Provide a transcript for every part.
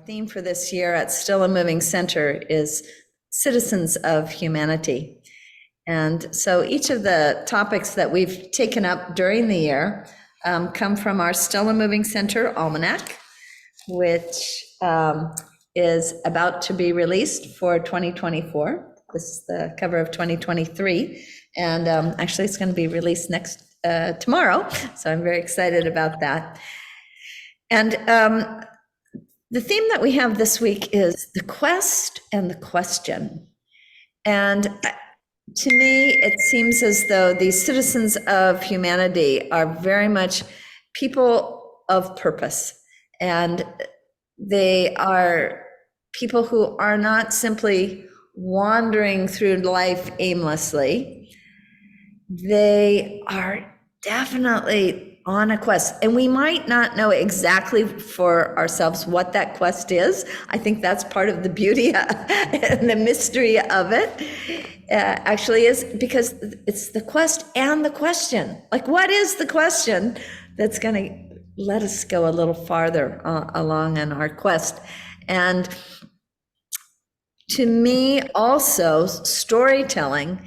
theme for this year at Still a Moving Center is Citizens of Humanity. And so each of the topics that we've taken up during the year come from our Still a Moving Center Almanac, which is about to be released for 2024. This is the cover of 2023. And actually, it's going to be released tomorrow. So I'm very excited about that. And the theme that we have this week is the quest and the question. And to me, it seems as though these citizens of humanity are very much people of purpose. And they are people who are not simply wandering through life aimlessly. They are definitely on a quest, and we might not know exactly for ourselves what that quest is. I think that's part of the beauty and the mystery of it, actually, is because it's the quest and the question. Like, what is the question that's going to let us go a little farther along in our quest? And to me, also, storytelling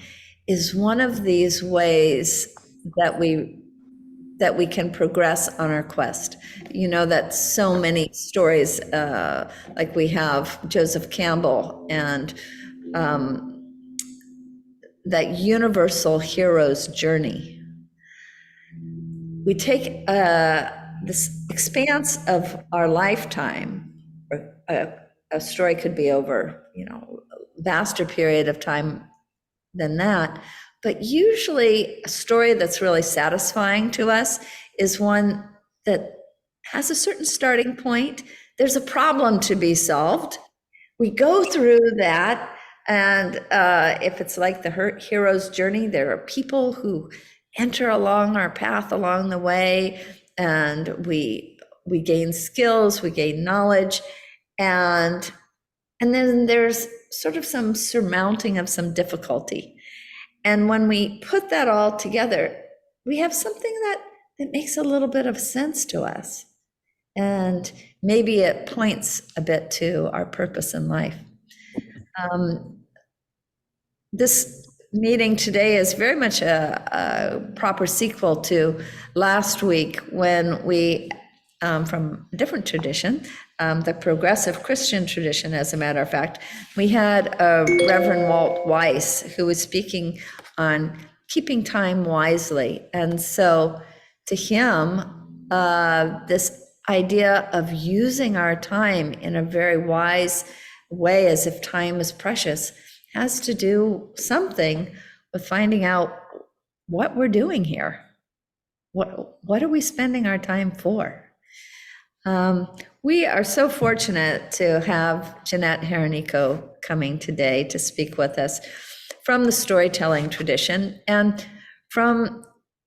is one of these ways that we can progress on our quest. You know that so many stories, like we have Joseph Campbell and that universal hero's journey. We take this expanse of our lifetime. A story could be over, a vaster period of time than that. But usually a story that's really satisfying to us is one that has a certain starting point. There's a problem to be solved. We go through that, and if it's like the hero's journey, there are people who enter along our path along the way, and we gain skills, we gain knowledge, and then there's sort of some surmounting of some difficulty. And when we put that all together, we have something that makes a little bit of sense to us. And maybe it points a bit to our purpose in life. This meeting today is very much a proper sequel to last week when we, from a different tradition, the progressive Christian tradition, as a matter of fact, we had Reverend Walt Weiss, who was speaking on keeping time wisely. And so to him, this idea of using our time in a very wise way, as if time is precious, has to do something with finding out what we're doing here. What are we spending our time for? We are so fortunate to have Jeannette Hereniko coming today to speak with us from the storytelling tradition and from,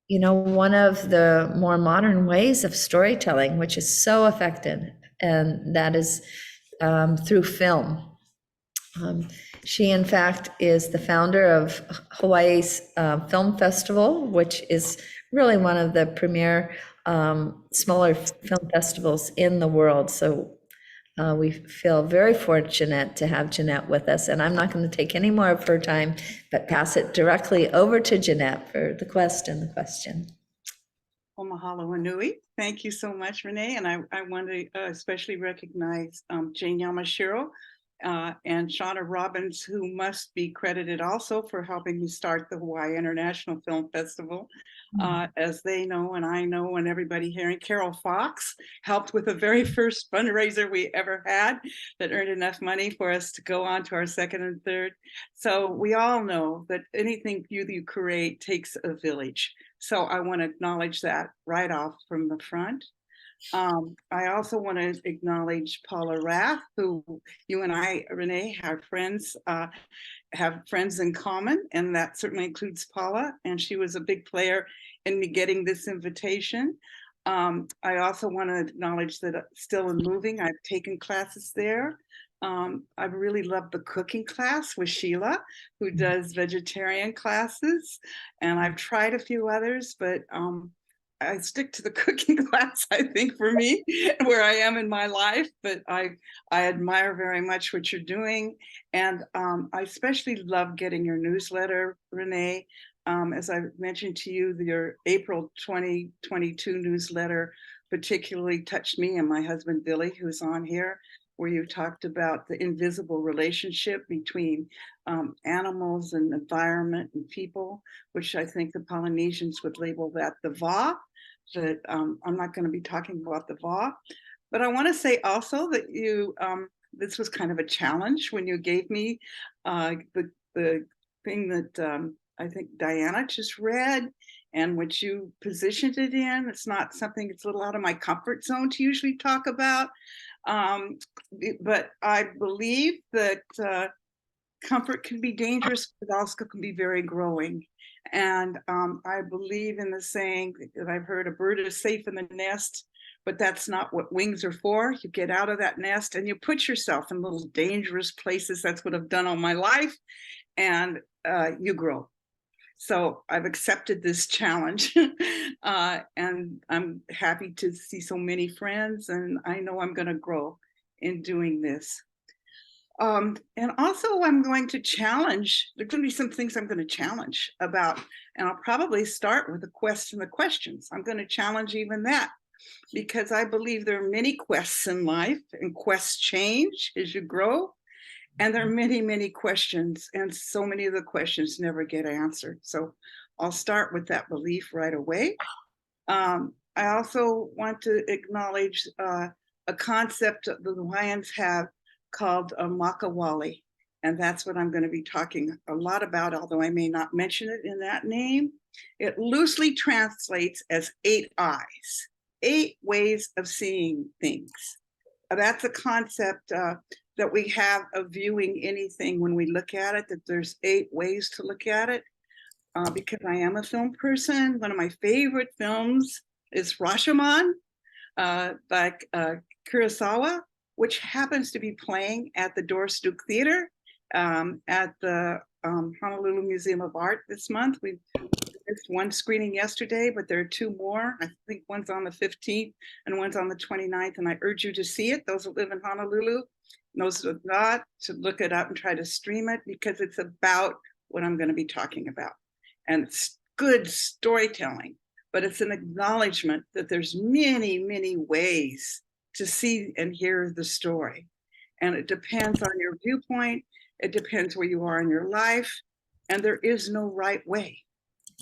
one of the more modern ways of storytelling, which is so effective, and that is through film. She, in fact, is the founder of Hawaii's Film Festival, which is really one of the premier smaller film festivals in the world. So we feel very fortunate to have Jeannette with us. And I'm not going to take any more of her time, but pass it directly over to Jeannette for the quest and the question. Well, mahalo anui. Thank you so much, Renee. And I want to especially recognize Jane Yamashiro and Shauna Robbins, who must be credited also for helping me start the Hawaii International Film Festival. As they know, and I know, and everybody here, and Carol Fox helped with the very first fundraiser we ever had that earned enough money for us to go on to our second and third. So we all know that anything you create takes a village. So I want to acknowledge that right off from the front. I also want to acknowledge Paula Rath, who you and I, Renee, have friends in common, and that certainly includes Paula, and she was a big player in me getting this invitation. I also want to acknowledge that Still in Moving, I've taken classes there. I really love the cooking class with Sheila, who does vegetarian classes, and I've tried a few others, but I stick to the cooking class, I think, for me, where I am in my life, but I admire very much what you're doing. And I especially love getting your newsletter, Renee. As I mentioned to you, your April 2022 newsletter particularly touched me and my husband, Billy, who's on here, where you talked about the invisible relationship between animals and environment and people, which I think the Polynesians would label that the va. That I'm not going to be talking about the va, but I want to say also that you this was kind of a challenge when you gave me the thing that I think Diana just read, and which you positioned it in. It's not something, it's a little out of my comfort zone to usually talk about, but I believe that comfort can be dangerous, but also can be very growing. And I believe in the saying that I've heard, a bird is safe in the nest, but that's not what wings are for. You get out of that nest and you put yourself in little dangerous places. That's what I've done all my life. And you grow. So I've accepted this challenge and I'm happy to see so many friends, and I know I'm going to grow in doing this. And also I'm going to challenge, there's going to be some things I'm going to challenge about, and I'll probably start with the questions. I'm going to challenge even that, because I believe there are many quests in life, and quests change as you grow. And there are many, many questions, and so many of the questions never get answered. So I'll start with that belief right away. I also want to acknowledge a concept the Hawaiians have called a makawali. And that's what I'm going to be talking a lot about, although I may not mention it in that name. It loosely translates as 8 eyes, 8 ways of seeing things. That's a concept that we have of viewing anything when we look at it, that there's 8 ways to look at it. Because I am a film person, one of my favorite films is Rashomon by Kurosawa, which happens to be playing at the Doris Duke Theater at the Honolulu Museum of Art this month. We missed one screening yesterday, but there are 2 more. I think one's on the 15th and one's on the 29th, and I urge you to see it, those who live in Honolulu. Those who not, to look it up and try to stream it, because it's about what I'm going to be talking about. And it's good storytelling, but it's an acknowledgement that there's many, many ways to see and hear the story. And it depends on your viewpoint. It depends where you are in your life. And there is no right way.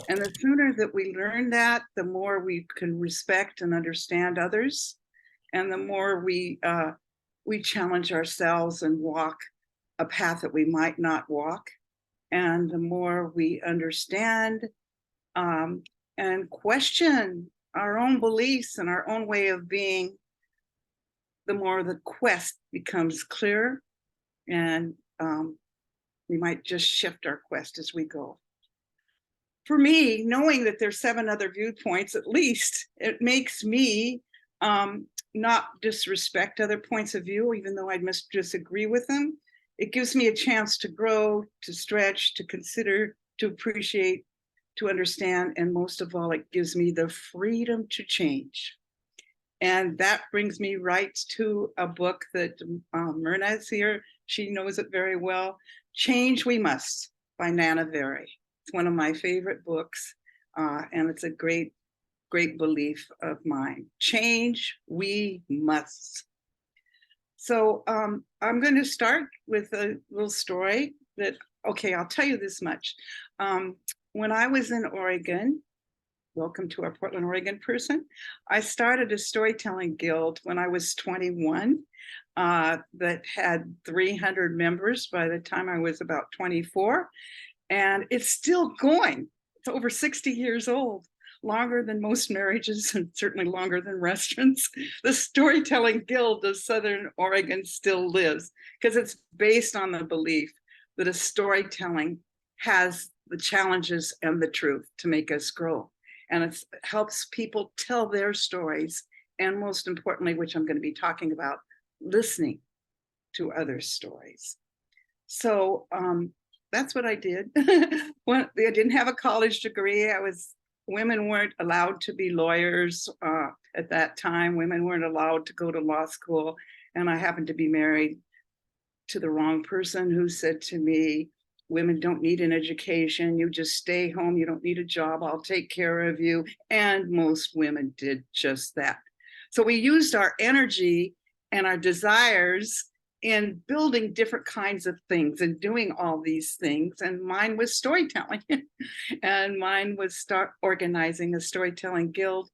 And the sooner that we learn that, the more we can respect and understand others. And the more we challenge ourselves and walk a path that we might not walk. And the more we understand and question our own beliefs and our own way of being, the more the quest becomes clear, and we might just shift our quest as we go. For me, knowing that there's 7 other viewpoints, at least, it makes me not disrespect other points of view, even though I must disagree with them. It gives me a chance to grow, to stretch, to consider, to appreciate, to understand, and most of all, it gives me the freedom to change. And that brings me right to a book that Myrna is here. She knows it very well. Change We Must by Nana Very. It's one of my favorite books, and it's a great, great belief of mine. Change we must. So I'm going to start with a little story that, okay, I'll tell you this much. When I was in Oregon, welcome to our Portland, Oregon person, I started a storytelling guild when I was 21 that had 300 members by the time I was about 24. And it's still going. It's over 60 years old, longer than most marriages and certainly longer than restaurants. The Storytelling Guild of Southern Oregon still lives because it's based on the belief that a storytelling has the challenges and the truth to make us grow. And it helps people tell their stories. And most importantly, which I'm going to be talking about, listening to other stories. So that's what I did. When I didn't have a college degree, I was women weren't allowed to be lawyers at that time. Women weren't allowed to go to law school. And I happened to be married to the wrong person who said to me, women don't need an education. You just stay home. You don't need a job. I'll take care of you. And most women did just that. So we used our energy and our desires in building different kinds of things and doing all these things. And mine was storytelling. And mine was organizing a storytelling guild.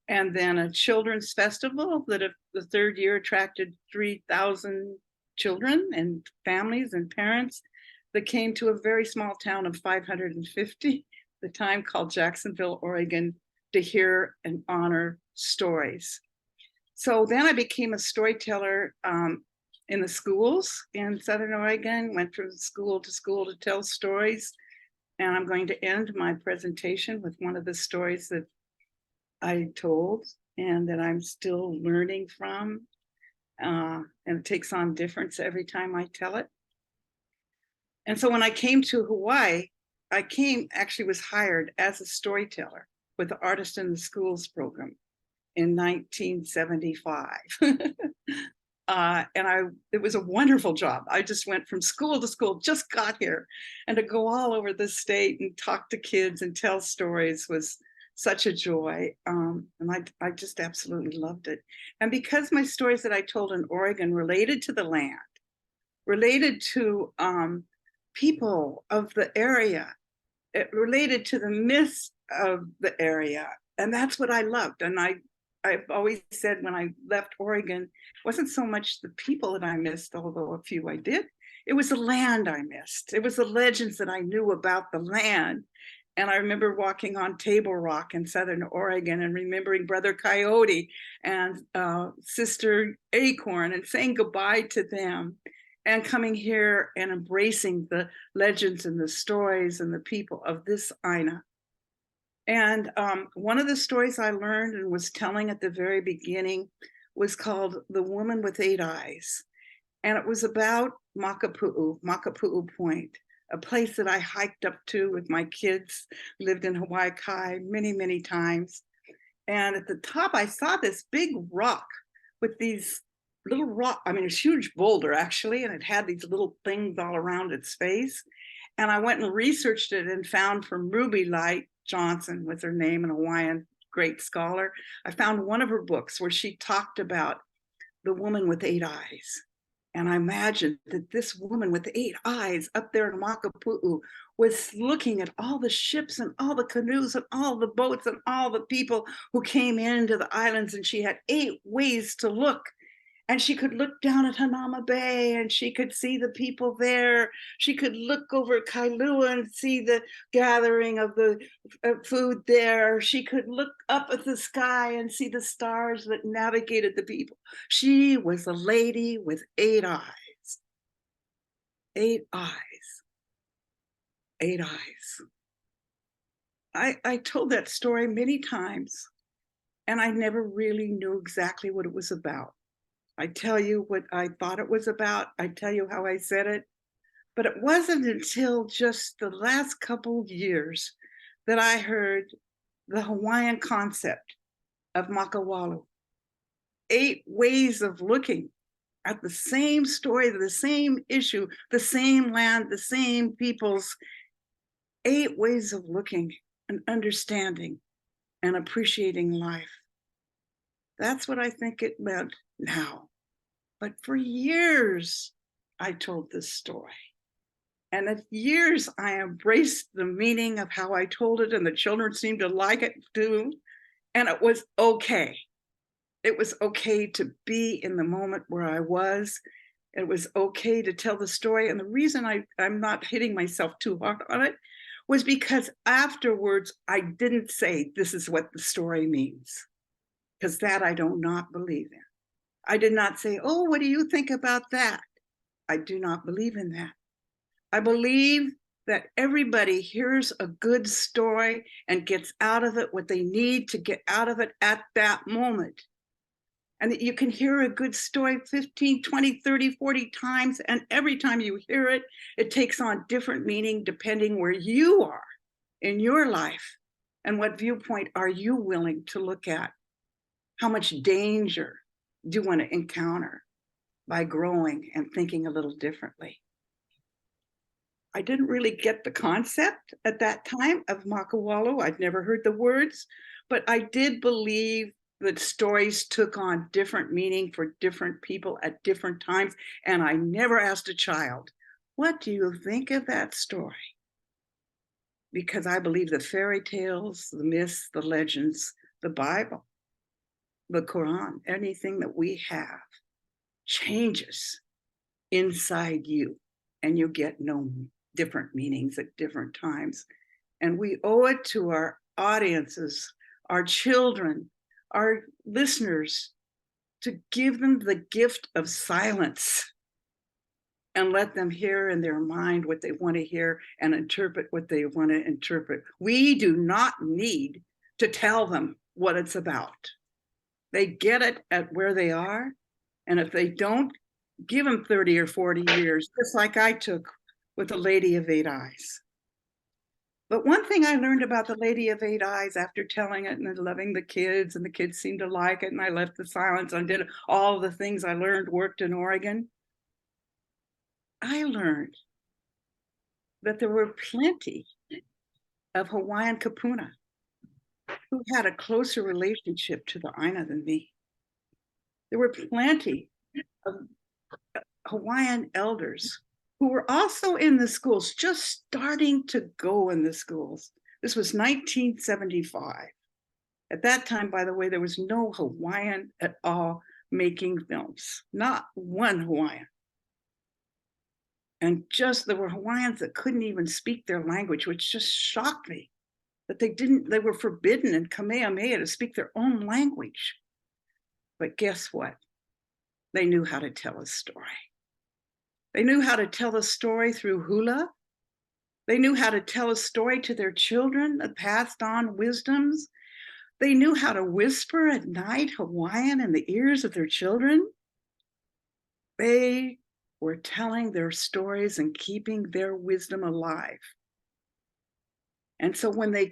And then a children's festival that the third year attracted 3,000 children and families and parents that came to a very small town of 550 at the time, called Jacksonville, Oregon, to hear and honor stories. So then I became a storyteller in the schools in Southern Oregon, went from school to tell stories. And I'm going to end my presentation with one of the stories that I told and that I'm still learning from. And it takes on difference every time I tell it. And so when I came to Hawaii, was hired as a storyteller with the Artist in the Schools program in 1975. It was a wonderful job. I just went from school to school, just got here, and to go all over the state and talk to kids and tell stories was such a joy. And I just absolutely loved it. And because my stories that I told in Oregon related to the land, related to people of the area, it related to the myths of the area. And that's what I loved. And I've always said when I left Oregon, it wasn't so much the people that I missed, although a few I did. It was the land I missed. It was the legends that I knew about the land. And I remember walking on Table Rock in Southern Oregon and remembering Brother Coyote and Sister Acorn and saying goodbye to them, and coming here and embracing the legends and the stories and the people of this Aina. And one of the stories I learned and was telling at the very beginning was called The Woman with 8 Eyes. And it was about Makapu'u Point, a place that I hiked up to with my kids, lived in Hawaii Kai many, many times. And at the top, I saw this big rock with these little rock, I mean, a huge boulder actually, and it had these little things all around its face. And I went and researched it and found from Ruby Light Johnson, was her name, an Hawaiian great scholar. I found one of her books where she talked about the woman with 8 eyes. And I imagined that this woman with 8 eyes up there in Makapu'u was looking at all the ships and all the canoes and all the boats and all the people who came into the islands. And she had 8 ways to look. And she could look down at Hanauma Bay and she could see the people there. She could look over Kailua and see the gathering of the food there. She could look up at the sky and see the stars that navigated the people. She was a lady with 8 eyes. 8 eyes. 8 eyes. I told that story many times, and I never really knew exactly what it was about. I tell you what I thought it was about. I tell you how I said it. But it wasn't until just the last couple of years that I heard the Hawaiian concept of Makawalu. 8 ways of looking at the same story, the same issue, the same land, the same peoples. 8 ways of looking and understanding and appreciating life. That's what I think it meant now. But for years, I told this story. And at years, I embraced the meaning of how I told it, and the children seemed to like it too. And it was okay. It was okay to be in the moment where I was. It was okay to tell the story. And the reason I'm not hitting myself too hard on it was because afterwards, I didn't say, this is what the story means, because that I do not believe in. I did not say, oh, what do you think about that? I do not believe in that. I believe that everybody hears a good story and gets out of it what they need to get out of it at that moment. And that you can hear a good story 15, 20, 30, 40 times. And every time you hear it, it takes on different meaning depending where you are in your life And what viewpoint are you willing to look at? How much danger do you want to encounter by growing and thinking a little differently? I didn't really get the concept at that time of Makawalu. I'd never heard the words, but I did believe that stories took on different meaning for different people at different times. And I never asked a child, what do you think of that story? Because I believe the fairy tales, the myths, the legends, the Bible, the Quran, anything that we have changes inside you, and you get no different meanings at different times. And we owe it to our audiences, our children, our listeners, to give them the gift of silence and let them hear in their mind what they want to hear and interpret what they want to interpret. We do not need to tell them what it's about. They get it at where they are. And if they don't, give them 30 or 40 years, just like I took with the Lady of Eight Eyes. But one thing I learned about the Lady of Eight Eyes after telling it and loving the kids, and the kids seemed to like it, and I left the silence and did all the things I learned, worked in Oregon. I learned that there were plenty of Hawaiian kapuna who had a closer relationship to the Aina than me. There were plenty of Hawaiian elders who were also in the schools, just starting to go in the schools. This was 1975. At that time, by the way, there was no Hawaiian at all making films, not one Hawaiian. And just there were Hawaiians that couldn't even speak their language, which just shocked me that they were forbidden in Kamehameha to speak their own language. But guess what? They knew how to tell a story. They knew how to tell a story through hula. They knew how to tell a story to their children that passed on wisdoms. They knew how to whisper at night Hawaiian in the ears of their children. They were telling their stories and keeping their wisdom alive. And so when they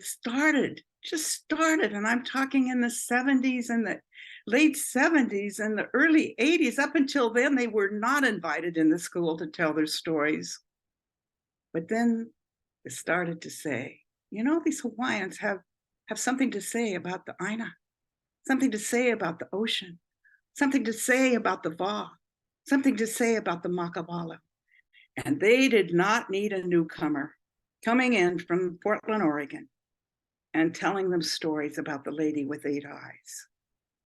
just started, and I'm talking in the 70s and the late 70s and the early 80s, up until then, they were not invited in the school to tell their stories. But then they started to say, you know, these Hawaiians have something to say about the Aina, something to say about the ocean, something to say about the Va, something to say about the Makawalu. And they did not need a newcomer coming in from Portland, Oregon, and telling them stories about the Lady with Eight Eyes.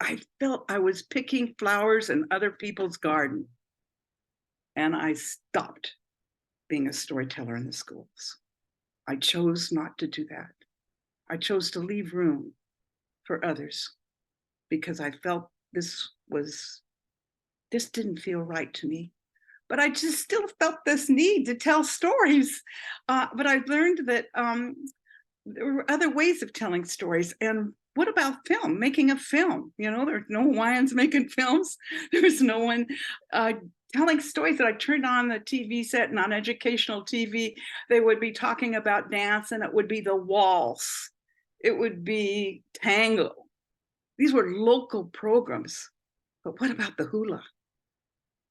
I felt I was picking flowers in other people's garden. And I stopped being a storyteller in the schools. I chose not to do that. I chose to leave room for others because I felt this didn't feel right to me. But I just still felt this need to tell stories. But I learned that there were other ways of telling stories. And what about film, making a film? You know, there's no Hawaiians making films. There was no one telling stories. That I turned on the TV set, and on educational TV, they would be talking about dance, and it would be the waltz. It would be tango. These were local programs. But what about the hula?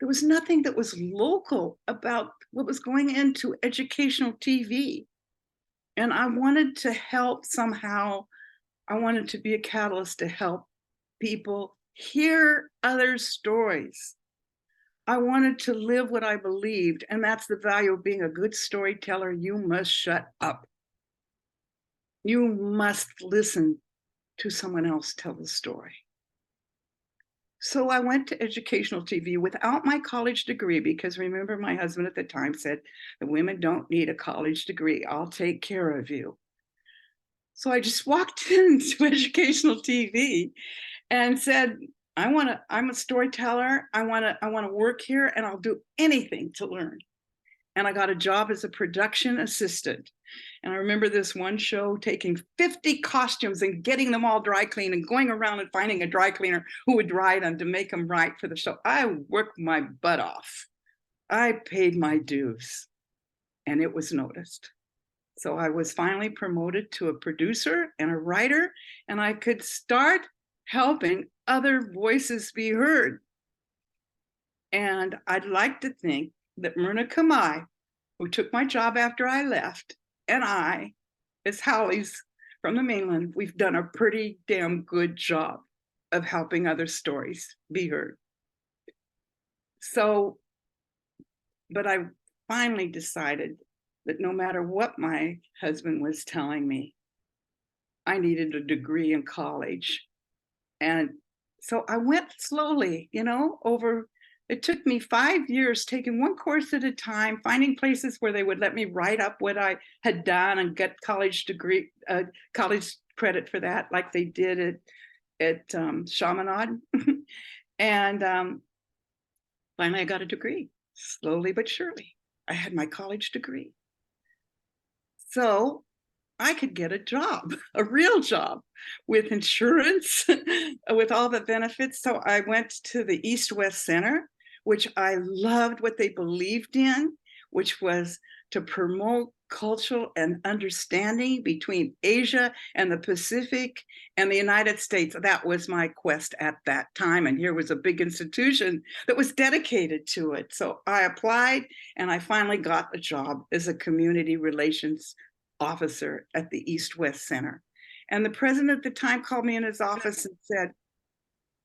There was nothing that was local about what was going into educational TV. And I wanted to help somehow. I wanted to be a catalyst to help people hear other stories. I wanted to live what I believed, and that's the value of being a good storyteller. You must shut up. You must listen to someone else tell the story. So I went to educational TV without my college degree, because remember, my husband at the time said, the women don't need a college degree. I'll take care of you. So I just walked into educational TV and said, I'm a storyteller. I want to work here, and I'll do anything to learn. And I got a job as a production assistant. And I remember this one show taking 50 costumes and getting them all dry cleaned and going around and finding a dry cleaner who would dry them to make them right for the show. I worked my butt off. I paid my dues, and it was noticed. So I was finally promoted to a producer and a writer, and I could start helping other voices be heard. And I'd like to think that Myrna Kamai, who took my job after I left, and I, as Howleys from the mainland, we've done a pretty damn good job of helping other stories be heard. So, but I finally decided that no matter what my husband was telling me, I needed a degree in college. And so I went slowly, over, it took me 5 years, taking one course at a time, finding places where they would let me write up what I had done and get college credit for that, like they did at Chaminade. And finally I got a degree, slowly but surely. I had my college degree. So I could get a job, a real job with insurance, with all the benefits. So I went to the East-West Center, which I loved what they believed in, which was to promote cultural and understanding between Asia and the Pacific and the United States. That was my quest at that time. And here was a big institution that was dedicated to it. So I applied and I finally got a job as a community relations officer at the East-West Center. And the president at the time called me in his office and said,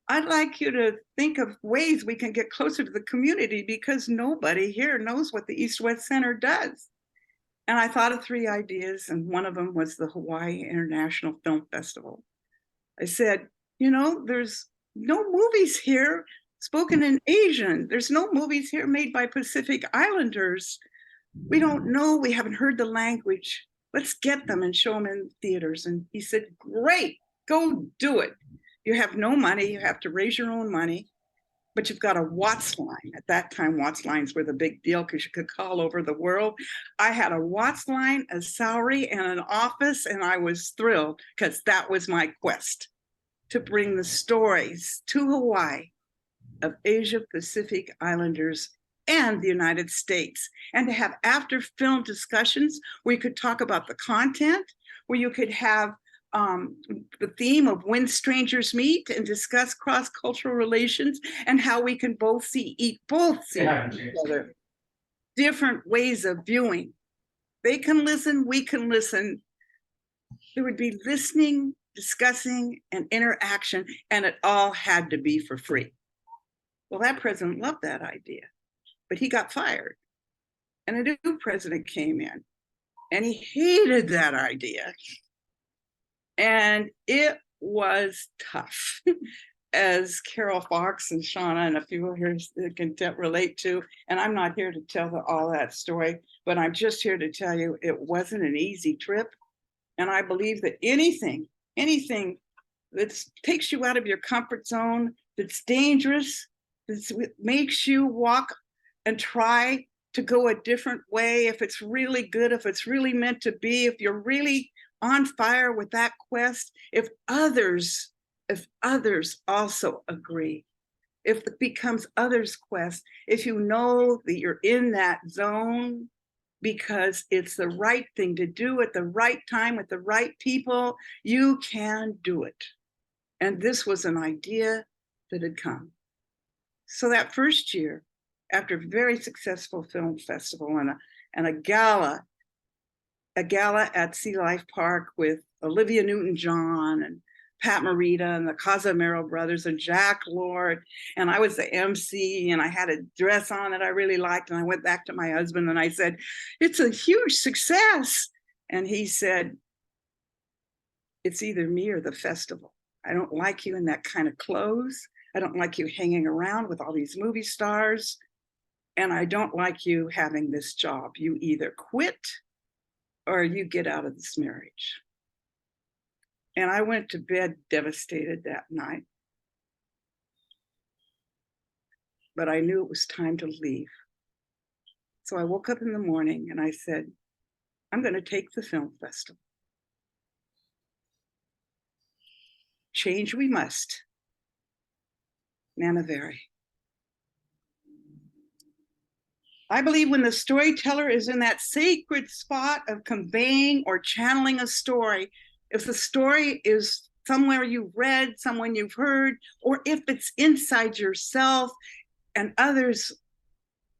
I'd like you to think of ways we can get closer to the community because nobody here knows what the East-West Center does. And I thought of 3 ideas, and one of them was the Hawaii International Film Festival. I said, there's no movies here spoken in Asian. There's no movies here made by Pacific Islanders. We don't know, we haven't heard the language. Let's get them and show them in theaters. And he said, great, go do it. You have no money, you have to raise your own money, but you've got a Watts line. At that time, Watts lines were the big deal because you could call over the world. I had a Watts line, a salary, and an office, and I was thrilled because that was my quest, to bring the stories to Hawaii of Asia Pacific Islanders and the United States, and to have after film discussions where you could talk about the content, where you could have the theme of when strangers meet and discuss cross-cultural relations and how we can both see each other. Different ways of viewing. They can listen, we can listen. There would be listening, discussing, and interaction, and it all had to be for free. Well, that president loved that idea, but he got fired. And a new president came in, and he hated that idea. And it was tough, as Carol Fox and Shauna and a few here can relate to. And I'm not here to tell all that story, but I'm just here to tell you it wasn't an easy trip. And I believe that anything that takes you out of your comfort zone, that's dangerous, that makes you walk and try to go a different way, if it's really good, if it's really meant to be, if you're really on fire with that quest, if others also agree, if it becomes others' quest, if you know that you're in that zone because it's the right thing to do at the right time with the right people, you can do it. And this was an idea that had come. So that first year, after a very successful film festival and a gala at Sea Life Park with Olivia Newton-John and Pat Morita and the Casamero brothers and Jack Lord, and I was the MC, and I had a dress on that I really liked, and I went back to my husband and I said, it's a huge success. And he said, it's either me or the festival. I don't like you in that kind of clothes. I don't like you hanging around with all these movie stars. And I don't like you having this job. You either quit or you get out of this marriage. And I went to bed devastated that night. But I knew it was time to leave. So I woke up in the morning and I said, I'm going to take the film festival. Change we must. Nana Very. I believe when the storyteller is in that sacred spot of conveying or channeling a story, if the story is somewhere you've read, someone you've heard, or if it's inside yourself and others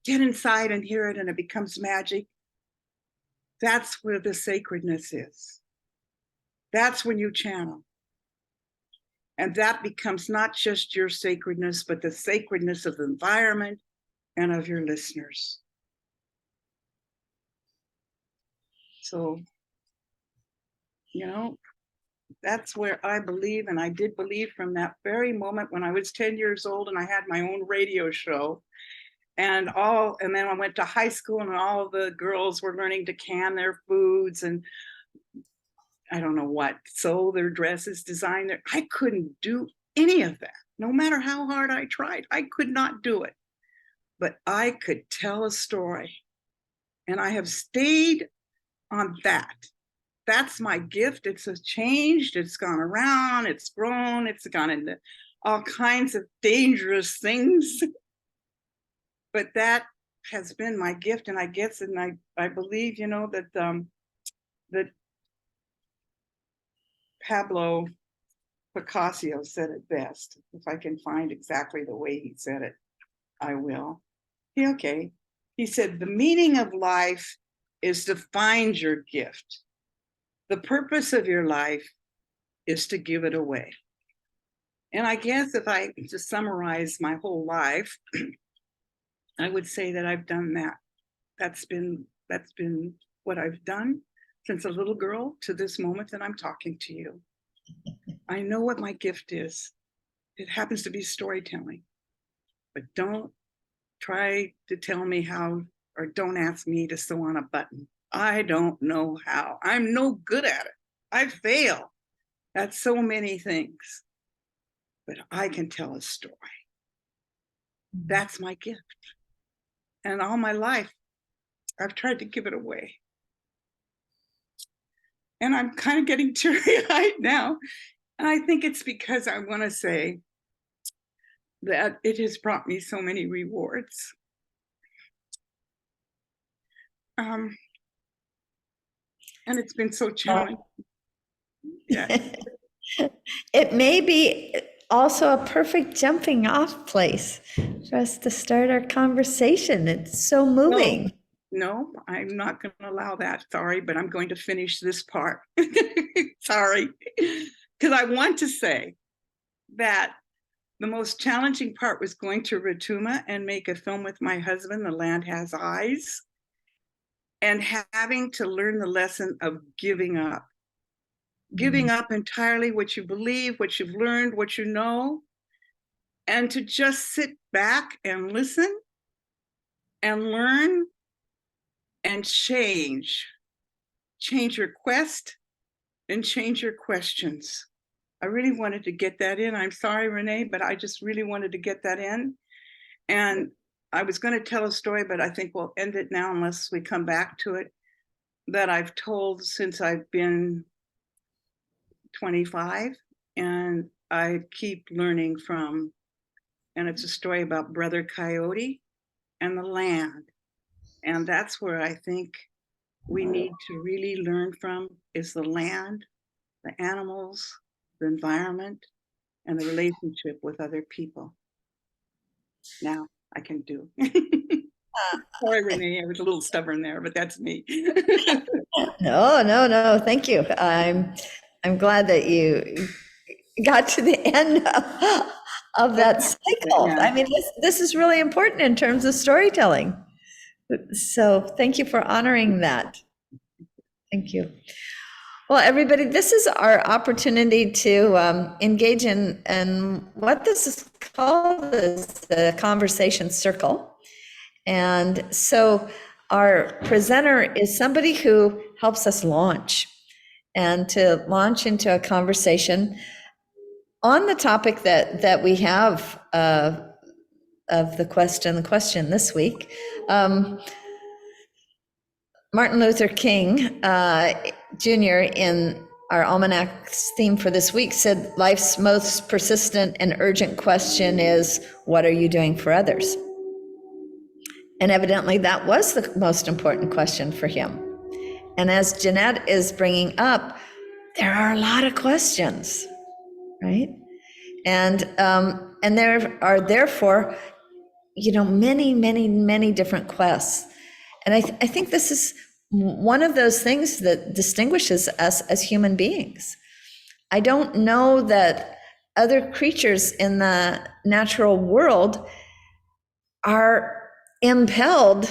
get inside and hear it and it becomes magic, that's where the sacredness is. That's when you channel. And that becomes not just your sacredness, but the sacredness of the environment and of your listeners. So, you know, that's where I believe, and I did believe from that very moment when I was 10 years old and I had my own radio show. And then I went to high school and all the girls were learning to can their foods and I don't know what, sew their dresses, design their, I couldn't do any of that. No matter how hard I tried, I could not do it. But I could tell a story. And I have stayed on that. That's my gift. It's changed. It's gone around. It's grown. It's gone into all kinds of dangerous things. But that has been my gift. And I guess, and I believe, you know, that Pablo Picasso said it best. If I can find exactly the way he said it, I will. Yeah, okay. He said, the meaning of life is to find your gift. The purpose of your life is to give it away. And I guess if I just summarize my whole life, I would say that I've done that. That's been what I've done since a little girl to this moment that I'm talking to you. I know what my gift is. It happens to be storytelling. But don't try to tell me how, or don't ask me to sew on a button. I don't know how. I'm no good at it. I fail at so many things. But I can tell a story. That's my gift. And all my life, I've tried to give it away. And I'm kind of getting teary-eyed now. And I think it's because I want to say that it has brought me so many rewards. And it's been so challenging. Yeah. It may be also a perfect jumping off place for us to start our conversation. It's so moving. No, I'm not going to allow that. Sorry, but I'm going to finish this part. Sorry. Because I want to say that the most challenging part was going to Rotuma and make a film with my husband, The Land Has Eyes, and having to learn the lesson of giving up. Giving up entirely what you believe, what you've learned, what you know, and to just sit back and listen and learn and change your quest and change your questions. I really wanted to get that in. I'm sorry, Renee, but I just really wanted to get that in. And I was going to tell a story, but I think we'll end it now unless we come back to it, that I've told since I've been 25, and I keep learning from, and it's a story about Brother Coyote and the land. And that's where I think we need to really learn from, is the land, the animals, the environment, and the relationship with other people. Now I can do. Sorry, Renee, I was a little stubborn there, but that's me. No, thank you. I'm glad that you got to the end of that cycle. Yeah. I mean, this is really important in terms of storytelling. So thank you for honoring that. Thank you. Well, everybody, this is our opportunity to engage in what this is called is the conversation circle. And so our presenter is somebody who helps us launch and to launch into a conversation on the topic that we have of the question this week. Martin Luther King Jr. in our almanac's theme for this week said, life's most persistent and urgent question is, what are you doing for others? And evidently that was the most important question for him. And as Jeannette is bringing up, there are a lot of questions, right? And there are therefore, many different quests. And I think this is one of those things that distinguishes us as human beings. I don't know that other creatures in the natural world are impelled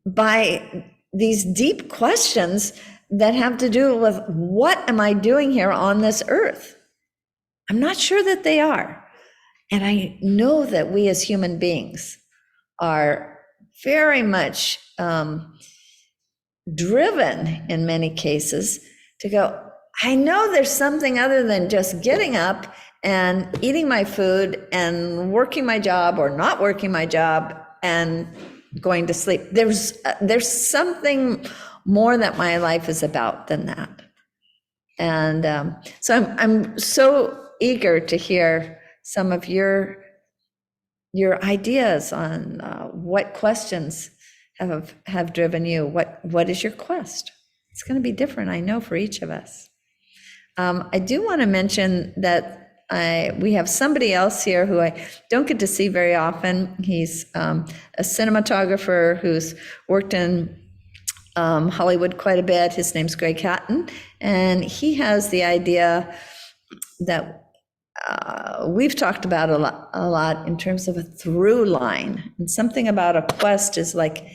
by these deep questions that have to do with what am I doing here on this earth? I'm not sure that they are. And I know that we as human beings are very much driven in many cases to go, I know there's something other than just getting up and eating my food and working my job or not working my job and going to sleep. There's something more that my life is about than that. And so I'm so eager to hear some of your ideas on what questions have driven you. What is your quest? It's going to be different, I know, for each of us. I do want to mention that we have somebody else here who I don't get to see very often. He's a cinematographer who's worked in Hollywood quite a bit. His name's Greg Hatton, and he has the idea that we've talked about a lot in terms of a through line. And something about a quest is like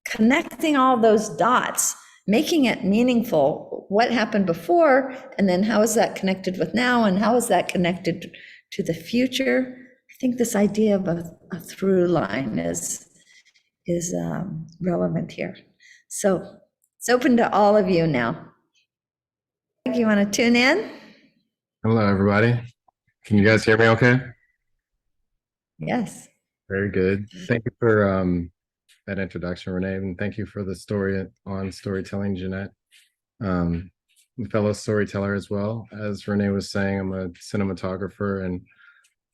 connecting all those dots, making it meaningful. What happened before, and then how is that connected with now, and how is that connected to the future? I think this idea of a through line is relevant here. So it's open to all of you now. You want to tune in? Hello, everybody. Can you guys hear me okay? Yes. Very good. Thank you for that introduction, Renee, and thank you for the story on storytelling, Jeannette. I'm a fellow storyteller as well. As Renee was saying, I'm a cinematographer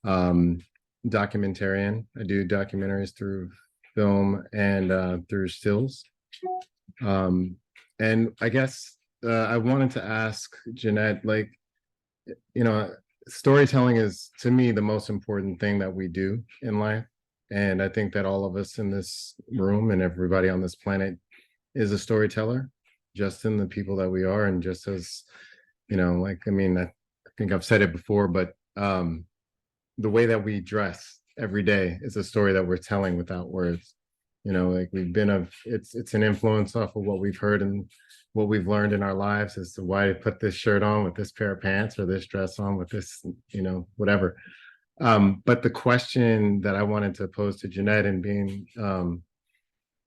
and documentarian. I do documentaries through film and through stills. And I guess I wanted to ask Jeannette, like, storytelling is, to me, the most important thing that we do in life. And I think that all of us in this room and everybody on this planet is a storyteller, just in the people that we are. And just as, I think I've said it before, but the way that we dress every day is a story that we're telling without words. It's an influence off of what we've heard and what we've learned in our lives as to why to put this shirt on with this pair of pants or this dress on with this, whatever. But the question that I wanted to pose to Jeannette, and being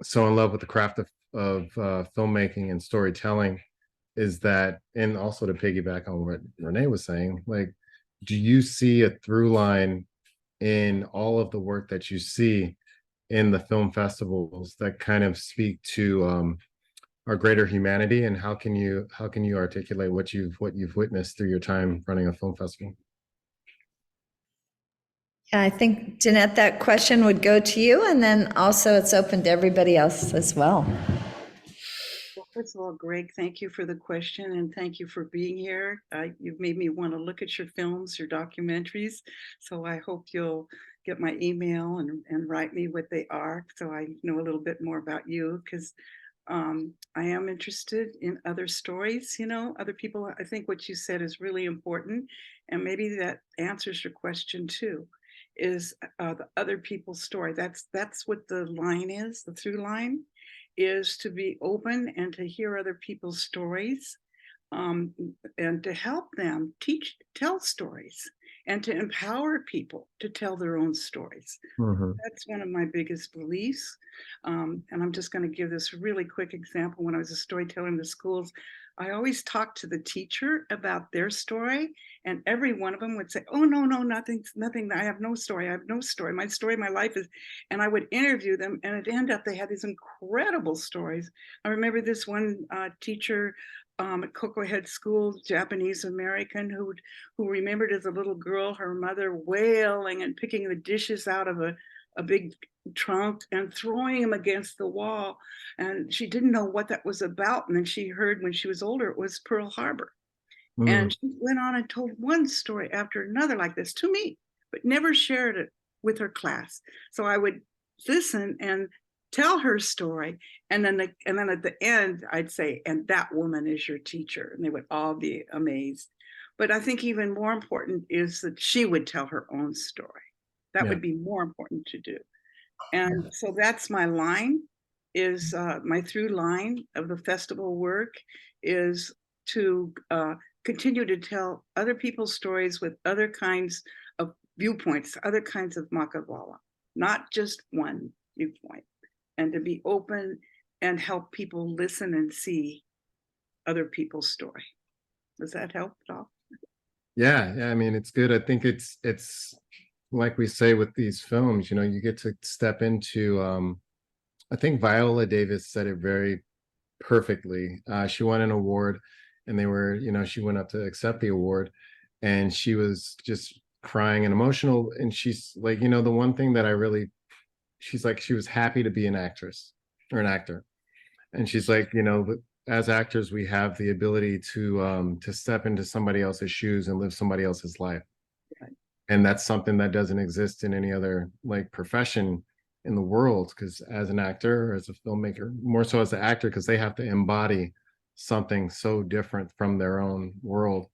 so in love with the craft of filmmaking and storytelling, is that, and also to piggyback on what Renee was saying, like, do you see a through line in all of the work that you see in the film festivals that kind of speak to our greater humanity, and how can you articulate what you've witnessed through your time running a film festival? Yeah, I think, Jeannette, that question would go to you, and then also it's open to everybody else as well. Well, first of all, Greg, thank you for the question, and thank you for being here. You've made me want to look at your films, your documentaries. So I hope you'll get my email and write me what they are, so I know a little bit more about you, because I am interested in other stories, other people. I think what you said is really important, and maybe that answers your question too, is the other people's story. That's what the line is. The through line is to be open and to hear other people's stories, and to help them tell stories, and to empower people to tell their own stories. Mm-hmm. That's one of my biggest beliefs. And I'm just going to give this really quick example. When I was a storyteller in the schools, I always talked to the teacher about their story, and every one of them would say, oh, no, nothing. I have no story. My story, my life is, and I would interview them, and it ended up they had these incredible stories. I remember this one teacher at Cocoa Head School, Japanese American, who remembered as a little girl her mother wailing and picking the dishes out of a big trunk and throwing him against the wall. And she didn't know what that was about. And then she heard when she was older, it was Pearl Harbor. And she went on and told one story after another like this to me, but never shared it with her class. So I would listen and tell her story. And then at the end, I'd say, and that woman is your teacher. And they would all be amazed. But I think even more important is that she would tell her own story. That would be more important to do. And so that's my line, is my through line of the festival work is to continue to tell other people's stories with other kinds of viewpoints, other kinds of Makavala, not just one viewpoint, and to be open and help people listen and see other people's story. Does that help at all? Yeah, I mean, it's good. I think it's like we say with these films, you know, you get to step into I think Viola Davis said it very perfectly. She won an award, and they were, you know, she went up to accept the award, and she was just crying and emotional. And she's like, you know, the one thing that I really, she's like, she was happy to be an actress or an actor. And she's like, you know, as actors, we have the ability to step into somebody else's shoes and live somebody else's life. Right. And that's something that doesn't exist in any other like profession in the world, because as an actor or as a filmmaker, more so as an actor, because they have to embody something so different from their own world.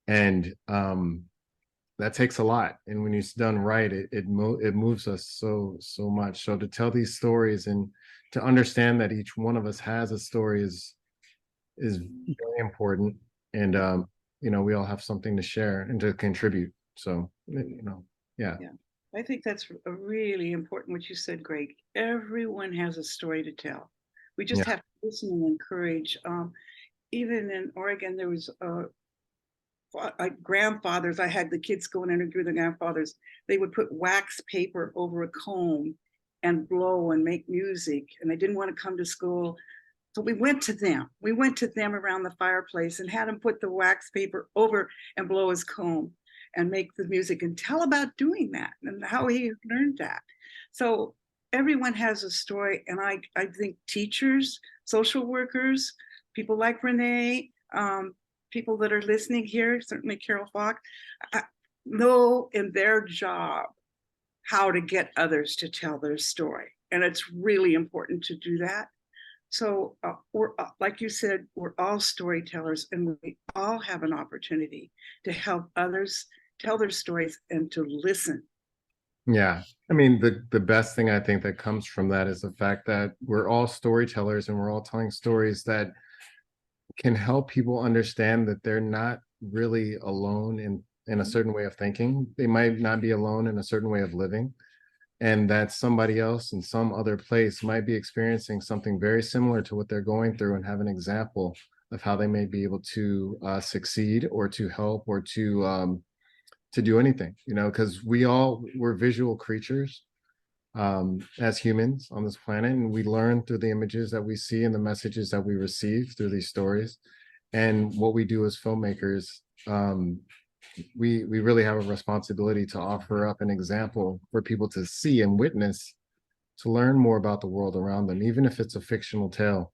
And that takes a lot. And when it's done right, it moves us so much. So to tell these stories and to understand that each one of us has a story is very important. And you know, we all have something to share and to contribute. So, you know, yeah. I think that's a really important what you said, Greg. Everyone has a story to tell. We just have to listen and encourage. Even in Oregon, there was like grandfathers. I had the kids go and interview the grandfathers. They would put wax paper over a comb and blow and make music, and they didn't want to come to school. So we went to them. We went to them around the fireplace and had him put the wax paper over and blow his comb and make the music and tell about doing that and how he learned that. So everyone has a story. And I think teachers, social workers, people like Renee, people that are listening here, certainly Carol Falk, know in their job how to get others to tell their story. And it's really important to do that. So we're, like you said, we're all storytellers, and we all have an opportunity to help others tell their stories and to listen. Yeah. I mean, the best thing I think that comes from that is the fact that we're all storytellers, and we're all telling stories that can help people understand that they're not really alone in a certain way of thinking. They might not be alone in a certain way of living, and that somebody else in some other place might be experiencing something very similar to what they're going through, and have an example of how they may be able to succeed or to help or to do anything, you know, because we're visual creatures as humans on this planet, and we learn through the images that we see and the messages that we receive through these stories. And what we do as filmmakers, we really have a responsibility to offer up an example for people to see and witness, to learn more about the world around them, even if it's a fictional tale.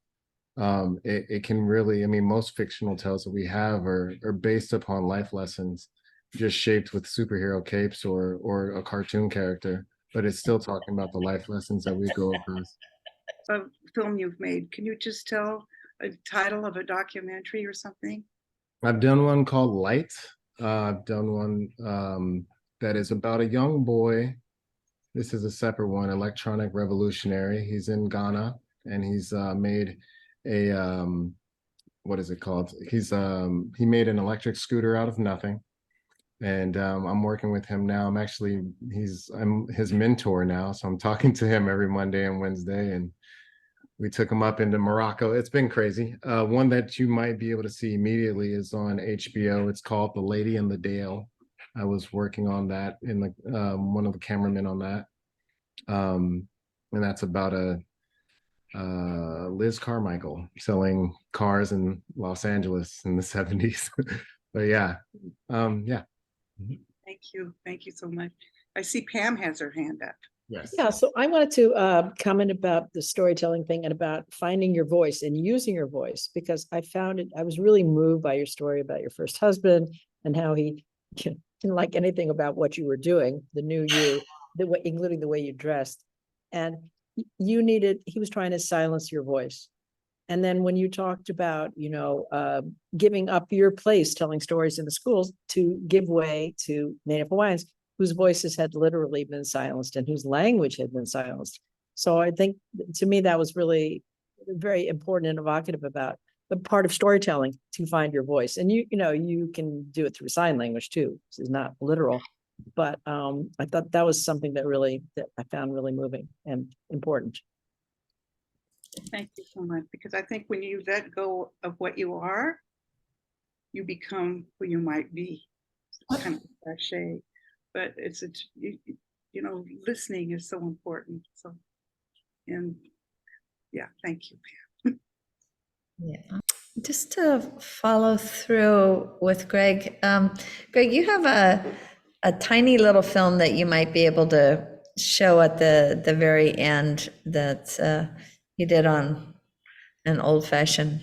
It can really, I mean, most fictional tales that we have are based upon life lessons, just shaped with superhero capes or a cartoon character, but it's still talking about the life lessons that we go across. A film you've made, can you just tell a title of a documentary or something? I've done one called Light. I've done one that is about a young boy. This is a separate one, Electronic Revolutionary. He's in Ghana, and he's made a what is it called? He made an electric scooter out of nothing. And I'm working with him now. I'm his mentor now, so I'm talking to him every Monday and Wednesday, and we took him up into Morocco. It's been crazy. One that you might be able to see immediately is on HBO. It's called The Lady in the Dale. I was working on that in the one of the cameramen on that, and that's about a Liz Carmichael selling cars in Los Angeles in the 70s. But yeah. Thank you so much. I see Pam has her hand up. Yes. Yeah, so I wanted to comment about the storytelling thing and about finding your voice and using your voice, because I found it, I was really moved by your story about your first husband and how he didn't like anything about what you were doing, the new you, the way, including the way you dressed. And you needed, he was trying to silence your voice. And then when you talked about, giving up your place, telling stories in the schools to give way to Native Hawaiians, whose voices had literally been silenced and whose language had been silenced. So I think, to me, that was really very important and evocative about the part of storytelling, to find your voice. And you can do it through sign language too. This is not literal, but I thought that was something that I found really moving and important. Thank you so much, because I think when you let go of what you are, you become who you might be. It's kind of cliche, but listening is so important. So, and yeah, thank you. Yeah. Just to follow through with Greg, Greg, you have a tiny little film that you might be able to show at the very end that you did on an old-fashioned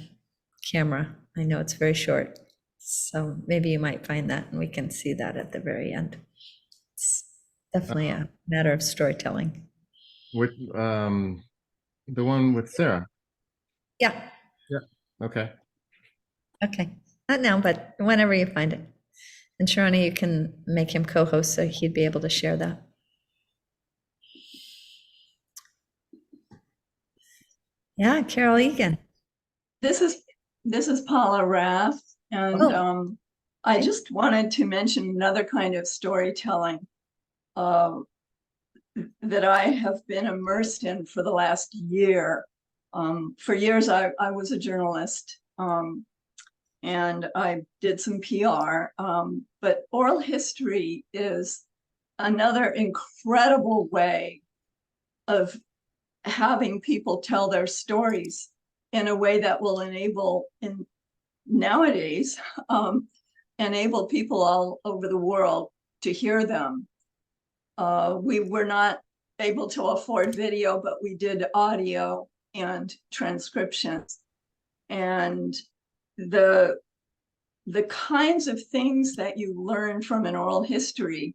camera. I know it's very short, so maybe you might find that and we can see that at the very end. It's definitely a matter of storytelling. With the one with Sarah. Yeah. Yeah. Okay. Okay. Not now, but whenever you find it. And Sharona, you can make him co-host so he'd be able to share that. Yeah, Carol Egan. This is Paula Rath, and I just wanted to mention another kind of storytelling that I have been immersed in for the last year. For years, I was a journalist, and I did some PR, but oral history is another incredible way of having people tell their stories in a way that will enable people all over the world to hear them. We were not able to afford video, but we did audio and transcriptions. And the kinds of things that you learn from an oral history,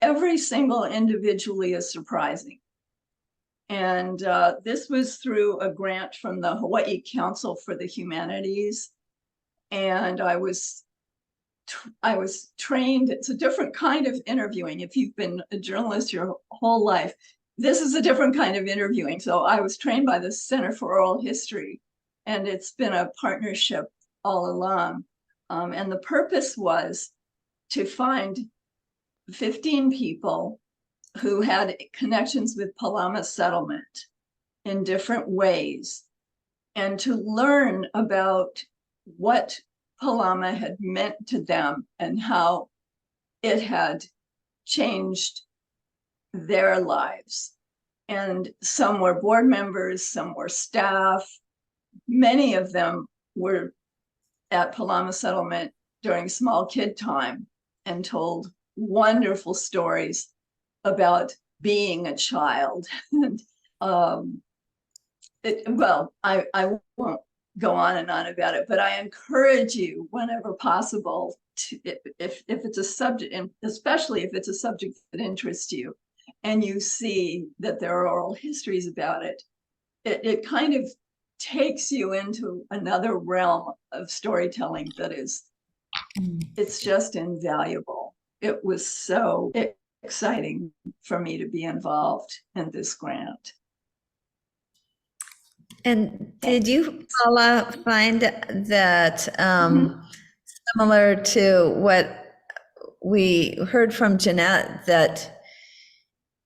every single individually is surprising. And this was through a grant from the Hawaii Council for the Humanities. And I was trained. It's a different kind of interviewing. If you've been a journalist your whole life, this is a different kind of interviewing. So I was trained by the Center for Oral History, and it's been a partnership all along. And the purpose was to find 15 people who had connections with Palama settlement in different ways, and to learn about what Palama had meant to them and how it had changed their lives. And some were board members, some were staff. Many of them were at Palama settlement during small kid time and told wonderful stories about being a child. And I won't go on and on about it, but I encourage you whenever possible to, if it's a subject, and especially if it's a subject that interests you, and you see that there are oral histories about it, it kind of takes you into another realm of storytelling that is, it's just invaluable. It was so exciting for me to be involved in this grant. And did you, Paula, find that similar to what we heard from Jeannette, that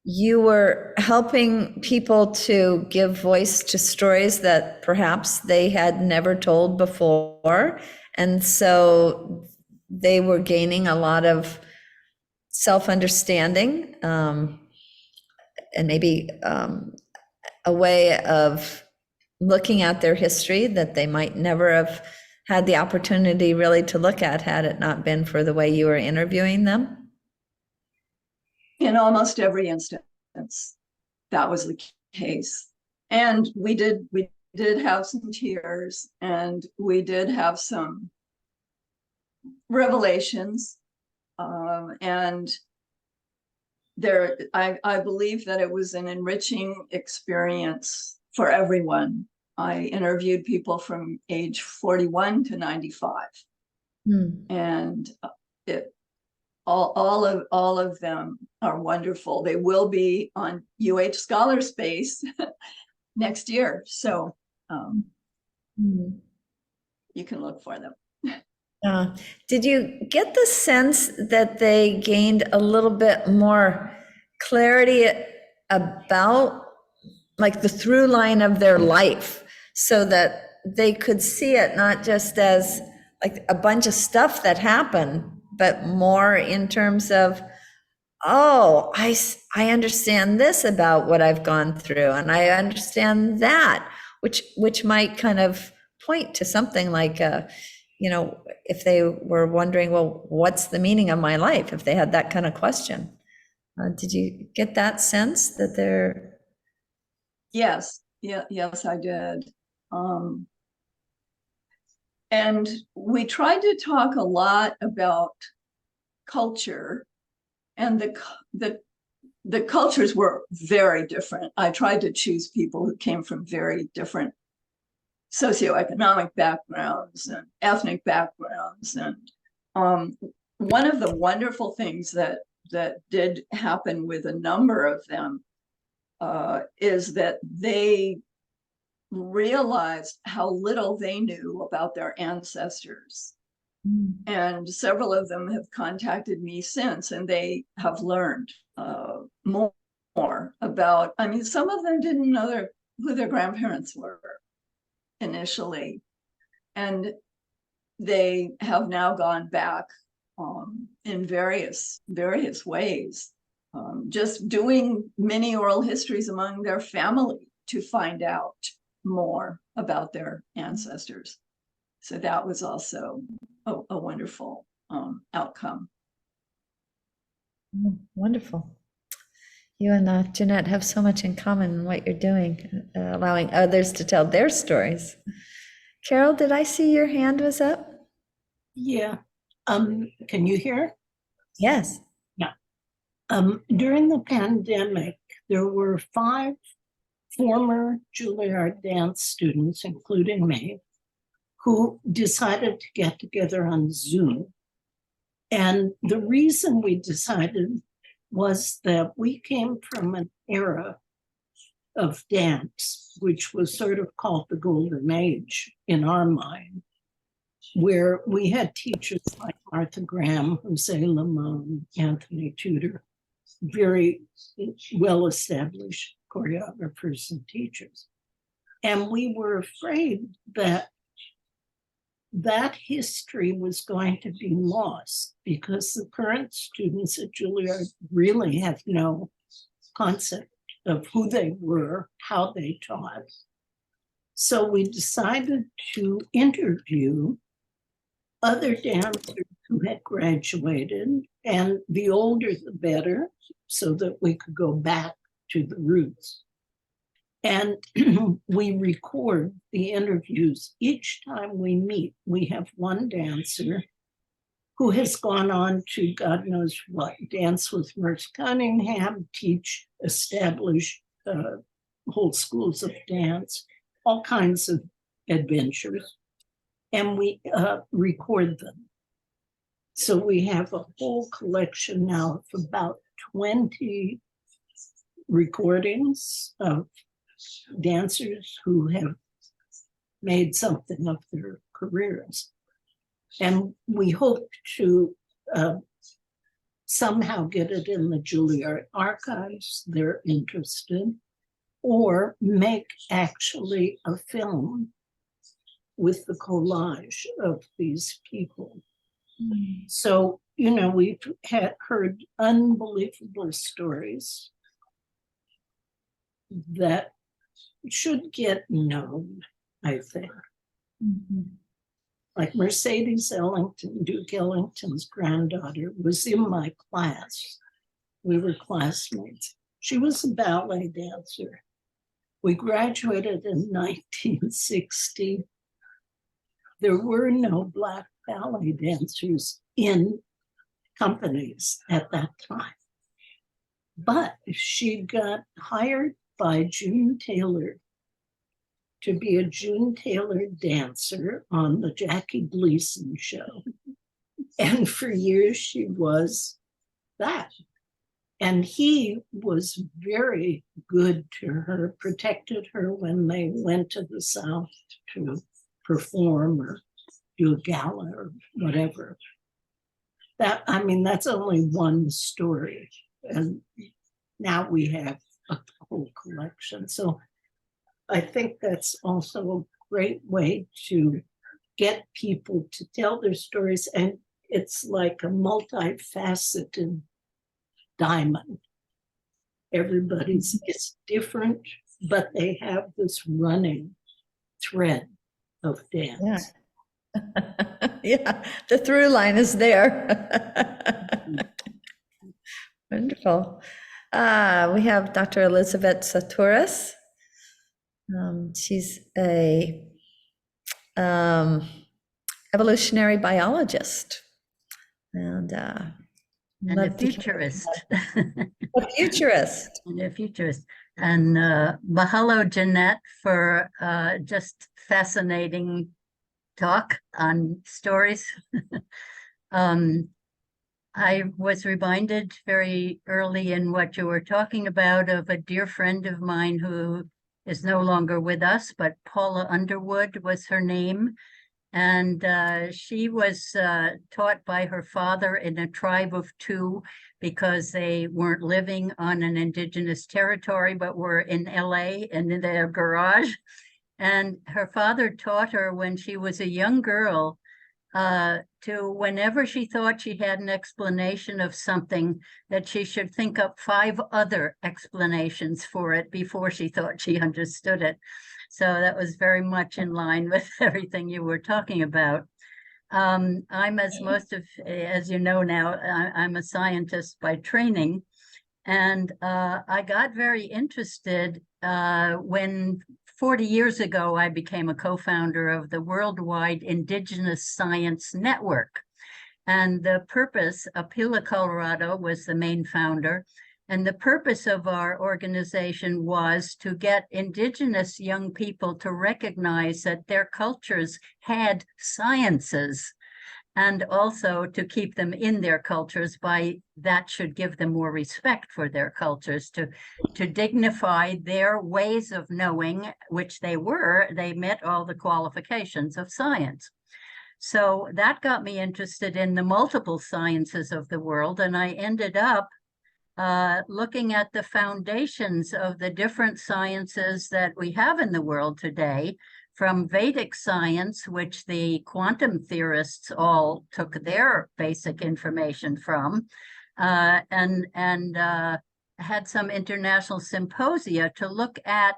you were helping people to give voice to stories that perhaps they had never told before, and so they were gaining a lot of self-understanding, and maybe a way of looking at their history that they might never have had the opportunity really to look at had it not been for the way you were interviewing them? In almost every instance. that was the case. And we did have some tears, and we did have some revelations. And there, I believe that it was an enriching experience for everyone. I interviewed people from age 41 to 95. And all of them are wonderful. They will be on UH Scholar Space next year. So you can look for them. Did you get the sense that they gained a little bit more clarity about like the through line of their life, so that they could see it not just as like a bunch of stuff that happened, but more in terms of, oh, I understand this about what I've gone through, and I understand that, which might kind of point to something like, if they were wondering, well, what's the meaning of my life? If they had that kind of question. Did you get that sense that they're? Yes, I did. And we tried to talk a lot about culture, and the cultures were very different. I tried to choose people who came from very different socioeconomic backgrounds and ethnic backgrounds. And one of the wonderful things that did happen with a number of them is that they realized how little they knew about their ancestors. And several of them have contacted me since, and they have learned more about, I mean, some of them didn't know who their grandparents were initially, and they have now gone back in various ways, just doing mini oral histories among their family to find out more about their ancestors. So that was also a wonderful outcome. Wonderful. You and Jeannette have so much in common in what you're doing, allowing others to tell their stories. Carol, did I see your hand was up? Yeah. Can you hear? Yes. Yeah. During the pandemic, there were 5 former Juilliard dance students, including me, who decided to get together on Zoom. And the reason we decided was that we came from an era of dance, which was sort of called the Golden Age in our mind, where we had teachers like Martha Graham, Jose Limon, Anthony Tudor, very well-established choreographers and teachers. And we were afraid that history was going to be lost because the current students at Juilliard really have no concept of who they were, how they taught. So we decided to interview other dancers who had graduated, and the older the better, so that we could go back to the roots. And we record the interviews. Each time we meet, we have one dancer who has gone on to God knows what, dance with Merce Cunningham, teach, establish whole schools of dance, all kinds of adventures. And we record them. So we have a whole collection now of about 20 recordings of dancers who have made something of their careers. And we hope to somehow get it in the Juilliard archives, they're interested, or make actually a film with the collage of these people. So, we've heard unbelievable stories that should get known, I think. Like Mercedes Ellington, Duke Ellington's granddaughter, was in my class. We were classmates. She was a ballet dancer. We graduated in 1960. There were no Black ballet dancers in companies at that time. But she got hired by June Taylor to be a June Taylor dancer on the Jackie Gleason show. And for years she was that. And he was very good to her, protected her when they went to the South to perform or do a gala or whatever. That, I mean, that's only one story. And now we have a whole collection. So I think that's also a great way to get people to tell their stories. And it's like a multifaceted diamond. Everybody's is different, but they have this running thread of dance. Yeah, the through line is there. Wonderful. We have Dr. Elizabeth Saturas. She's a evolutionary biologist and a futurist. futurist. A futurist. And a futurist. And mahalo, Jeannette, for just fascinating talk on stories. I was reminded very early in what you were talking about of a dear friend of mine who is no longer with us, but Paula Underwood was her name. And she was taught by her father in a tribe of two because they weren't living on an indigenous territory, but were in LA and in their garage. And her father taught her when she was a young girl to whenever she thought she had an explanation of something, that she should think up 5 other explanations for it before she thought she understood it. So that was very much in line with everything you were talking about. I'm, as you know now, I'm a scientist by training. And I got very interested when 40 years ago, I became a co-founder of the Worldwide Indigenous Science Network. And the purpose, Apila, Colorado, was the main founder. And the purpose of our organization was to get Indigenous young people to recognize that their cultures had sciences, and also to keep them in their cultures. By that should give them more respect for their cultures, to dignify their ways of knowing, which they met all the qualifications of science. So that got me interested in the multiple sciences of the world, and I ended up looking at the foundations of the different sciences that we have in the world today, from Vedic science, which the quantum theorists all took their basic information from, and had some international symposia to look at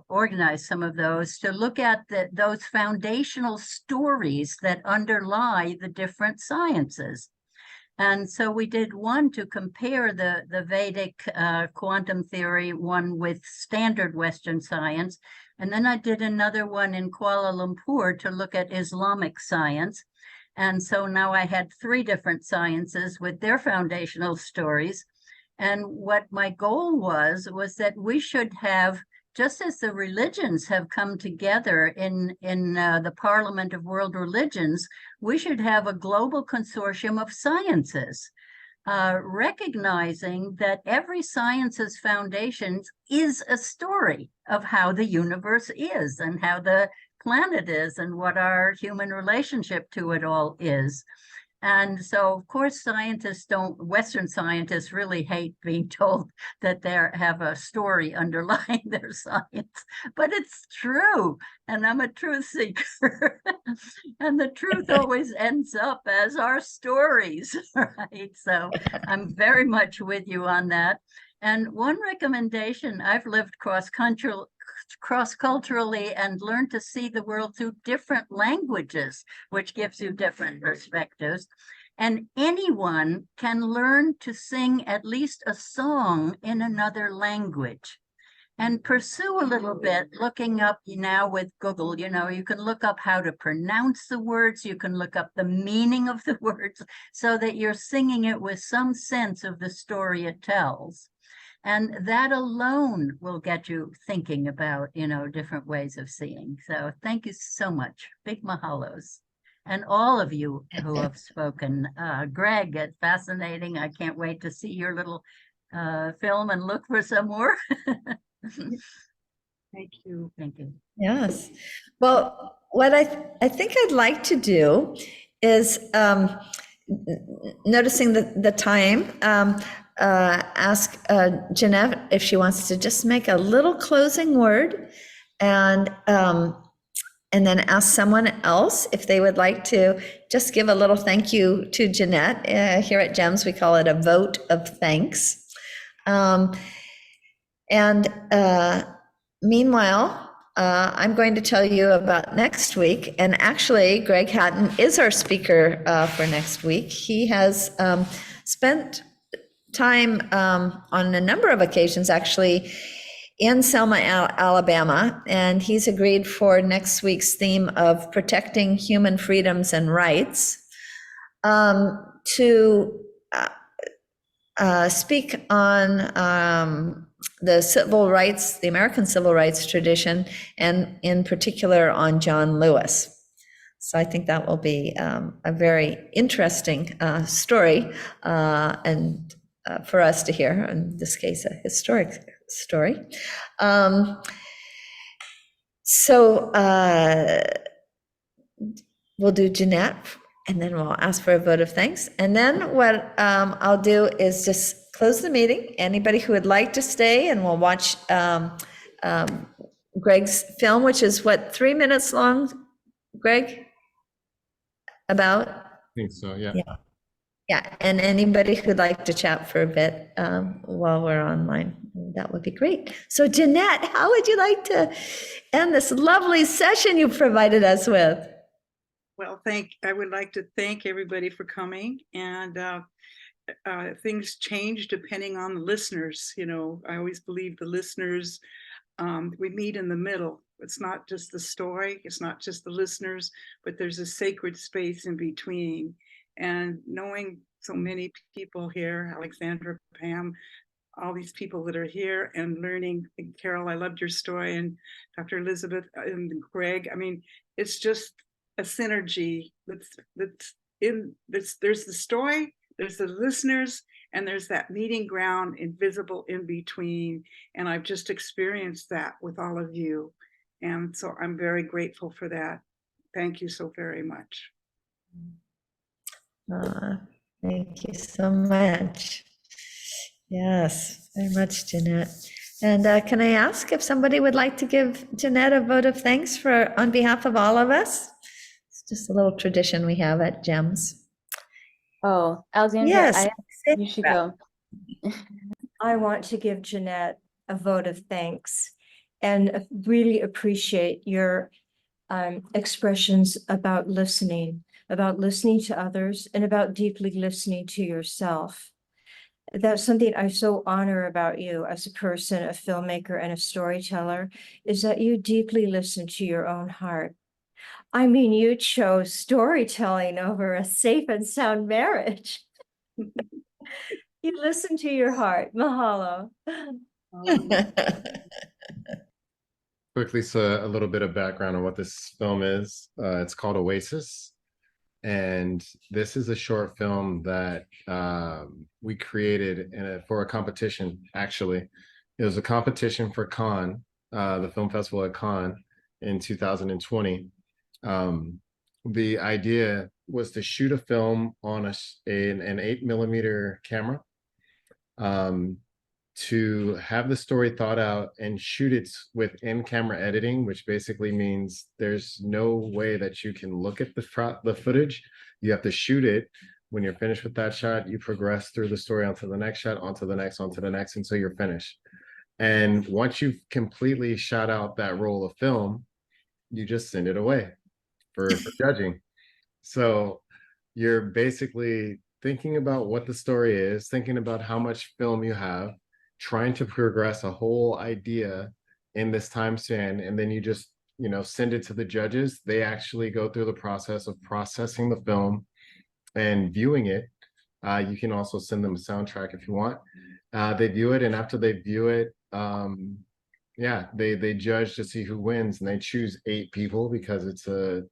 organize some of those, to look at those foundational stories that underlie the different sciences. And so we did one to compare the Vedic quantum theory one with standard Western science. And then I did another one in Kuala Lumpur to look at Islamic science. And so now I had 3 different sciences with their foundational stories. And what my goal was that we should have, just as the religions have come together in the Parliament of World Religions, we should have a global consortium of sciences, recognizing that every science's foundation is a story of how the universe is and how the planet is and what our human relationship to it all is. And so, of course, Western scientists really hate being told that they have a story underlying their science, but it's true. And I'm a truth seeker. And the truth always ends up as our stories, right? So I'm very much with you on that. And one recommendation, I've lived cross-culturally and learned to see the world through different languages, which gives you different perspectives. And anyone can learn to sing at least a song in another language. And pursue a little bit, looking up now with Google, you can look up how to pronounce the words, you can look up the meaning of the words so that you're singing it with some sense of the story it tells. And that alone will get you thinking about, different ways of seeing. So thank you so much. Big mahalos. And all of you who have spoken. Greg, it's fascinating. I can't wait to see your little film and look for some more. Thank you. Thank you. Yes. Well, what I think I'd like to do is, noticing the time, ask Jeannette if she wants to just make a little closing word, and then ask someone else if they would like to just give a little thank you to Jeannette. Here at GEMS, we call it a vote of thanks. Meanwhile, I'm going to tell you about next week. And actually, Greg Hatton is our speaker for next week. He has spent time on a number of occasions, actually, in Selma, Alabama, and he's agreed for next week's theme of protecting human freedoms and rights to speak on the civil rights, the American civil rights tradition, and in particular on John Lewis. So I think that will be a very interesting story and for us to hear, in this case, a historic story. So we'll do Jeannette, and then we'll ask for a vote of thanks. And then what I'll do is just close the meeting. Anybody who would like to stay, and we'll watch Greg's film, which is what, 3 minutes long, Greg? About? I think so, yeah. Yeah, and anybody who'd like to chat for a bit while we're online, that would be great. So Jeannette, how would you like to end this lovely session you provided us with? Well, I would like to thank everybody for coming, and things change depending on the listeners. I always believe the listeners, we meet in the middle. It's not just the story, it's not just the listeners, but there's a sacred space in between. And knowing so many people here, Alexandra, Pam, all these people that are here, and learning, and Carol, I loved your story, and Dr. Elizabeth and Greg. I mean, it's just a synergy that's in this. There's the story, there's the listeners, and there's that meeting ground invisible in between. And I've just experienced that with all of you. And so I'm very grateful for that. Thank you so very much. Thank you so much. Yes, very much, Jeannette. And can I ask if somebody would like to give Jeannette a vote of thanks on behalf of all of us? It's just a little tradition we have at GEMS. Oh, Alexandra, Yes. you should go. I want to give Jeannette a vote of thanks and really appreciate your expressions about listening to others, and about deeply listening to yourself. That's something I so honor about you as a person, a filmmaker, and a storyteller, is that you deeply listen to your own heart. I mean, you chose storytelling over a safe and sound marriage. You listen to your heart. Mahalo. Quickly, so a little bit of background on what this film is. It's called Oasis. And this is a short film that we created for a competition, actually. It was a competition for Cannes, the film festival at Cannes in 2020. The idea was to shoot a film on an 8mm camera, to have the story thought out and shoot it with in-camera editing, which basically means there's no way that you can look at the footage. You have to shoot it. When you're finished with that shot, you progress through the story onto the next shot, onto the next, until you're finished. And once you've completely shot out that roll of film, you just send it away for judging. So you're basically thinking about what the story is, thinking about how much film you have, trying to progress a whole idea in this time span, and then you just, send it to the judges. They actually go through the process of processing the film and viewing it. You can also send them a soundtrack if you want. They view it, and after they view it, they judge to see who wins, and they choose 8 people because it's a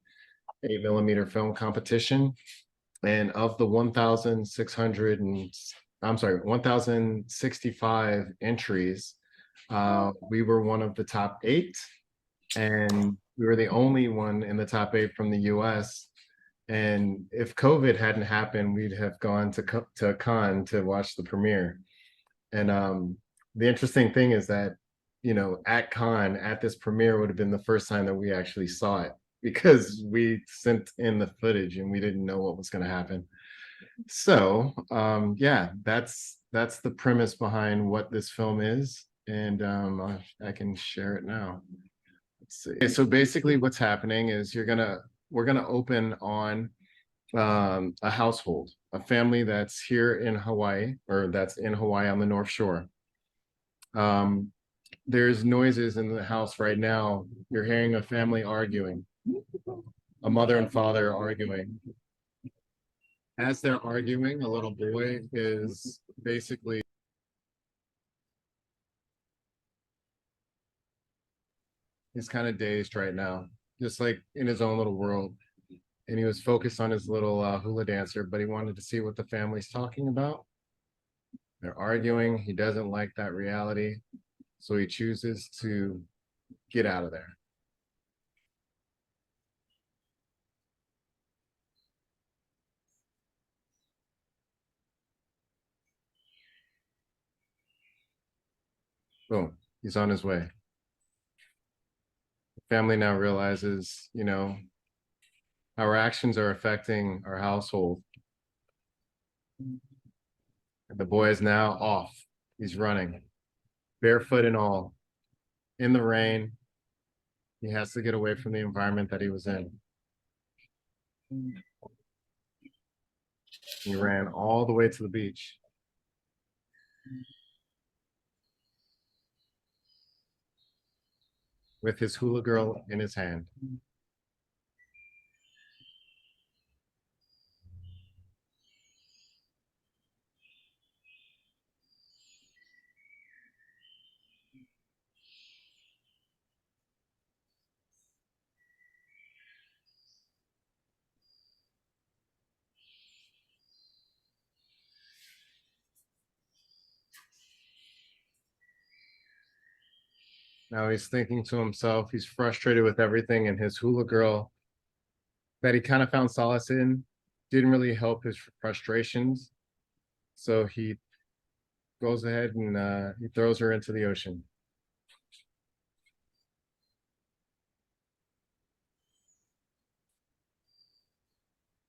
8mm film competition. And of the 1,065 entries, we were one of the top 8, and we were the only one in the top 8 from the US. And if COVID hadn't happened, we'd have gone to Cannes to watch the premiere. And the interesting thing is that, at Cannes, at this premiere would have been the first time that we actually saw it, because we sent in the footage and we didn't know what was going to happen. So that's the premise behind what this film is. And I can share it now. Let's see. Okay, so basically what's happening is we're gonna open on a household, a family that's here in Hawaii, or that's in Hawaii on the North Shore. There's noises in the house right now. You're hearing a family arguing, a mother and father arguing. As they're arguing, a little boy is basically he's kind of dazed right now, just like in his own little world. And he was focused on his little hula dancer, but he wanted to see what the family's talking about. They're arguing. He doesn't like that reality, so he chooses to get out of there. Boom, he's on his way. The family now realizes, our actions are affecting our household. And the boy is now off. He's running, barefoot and all, in the rain. He has to get away from the environment that he was in. He ran all the way to the beach. With his hula girl in his hand. Now he's thinking to himself, he's frustrated with everything, and his hula girl that he kind of found solace in didn't really help his frustrations. So he goes ahead and he throws her into the ocean.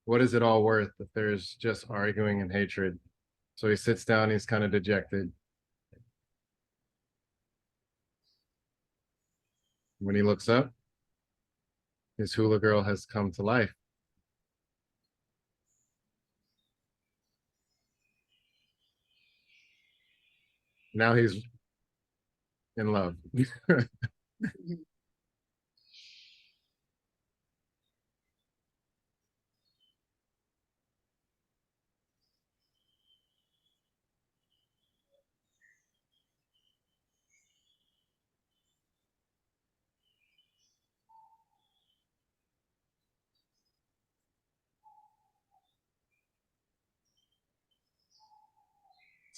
What is it all worth if there's just arguing and hatred? So he sits down, he's kind of dejected. When he looks up, his hula girl has come to life. Now he's in love.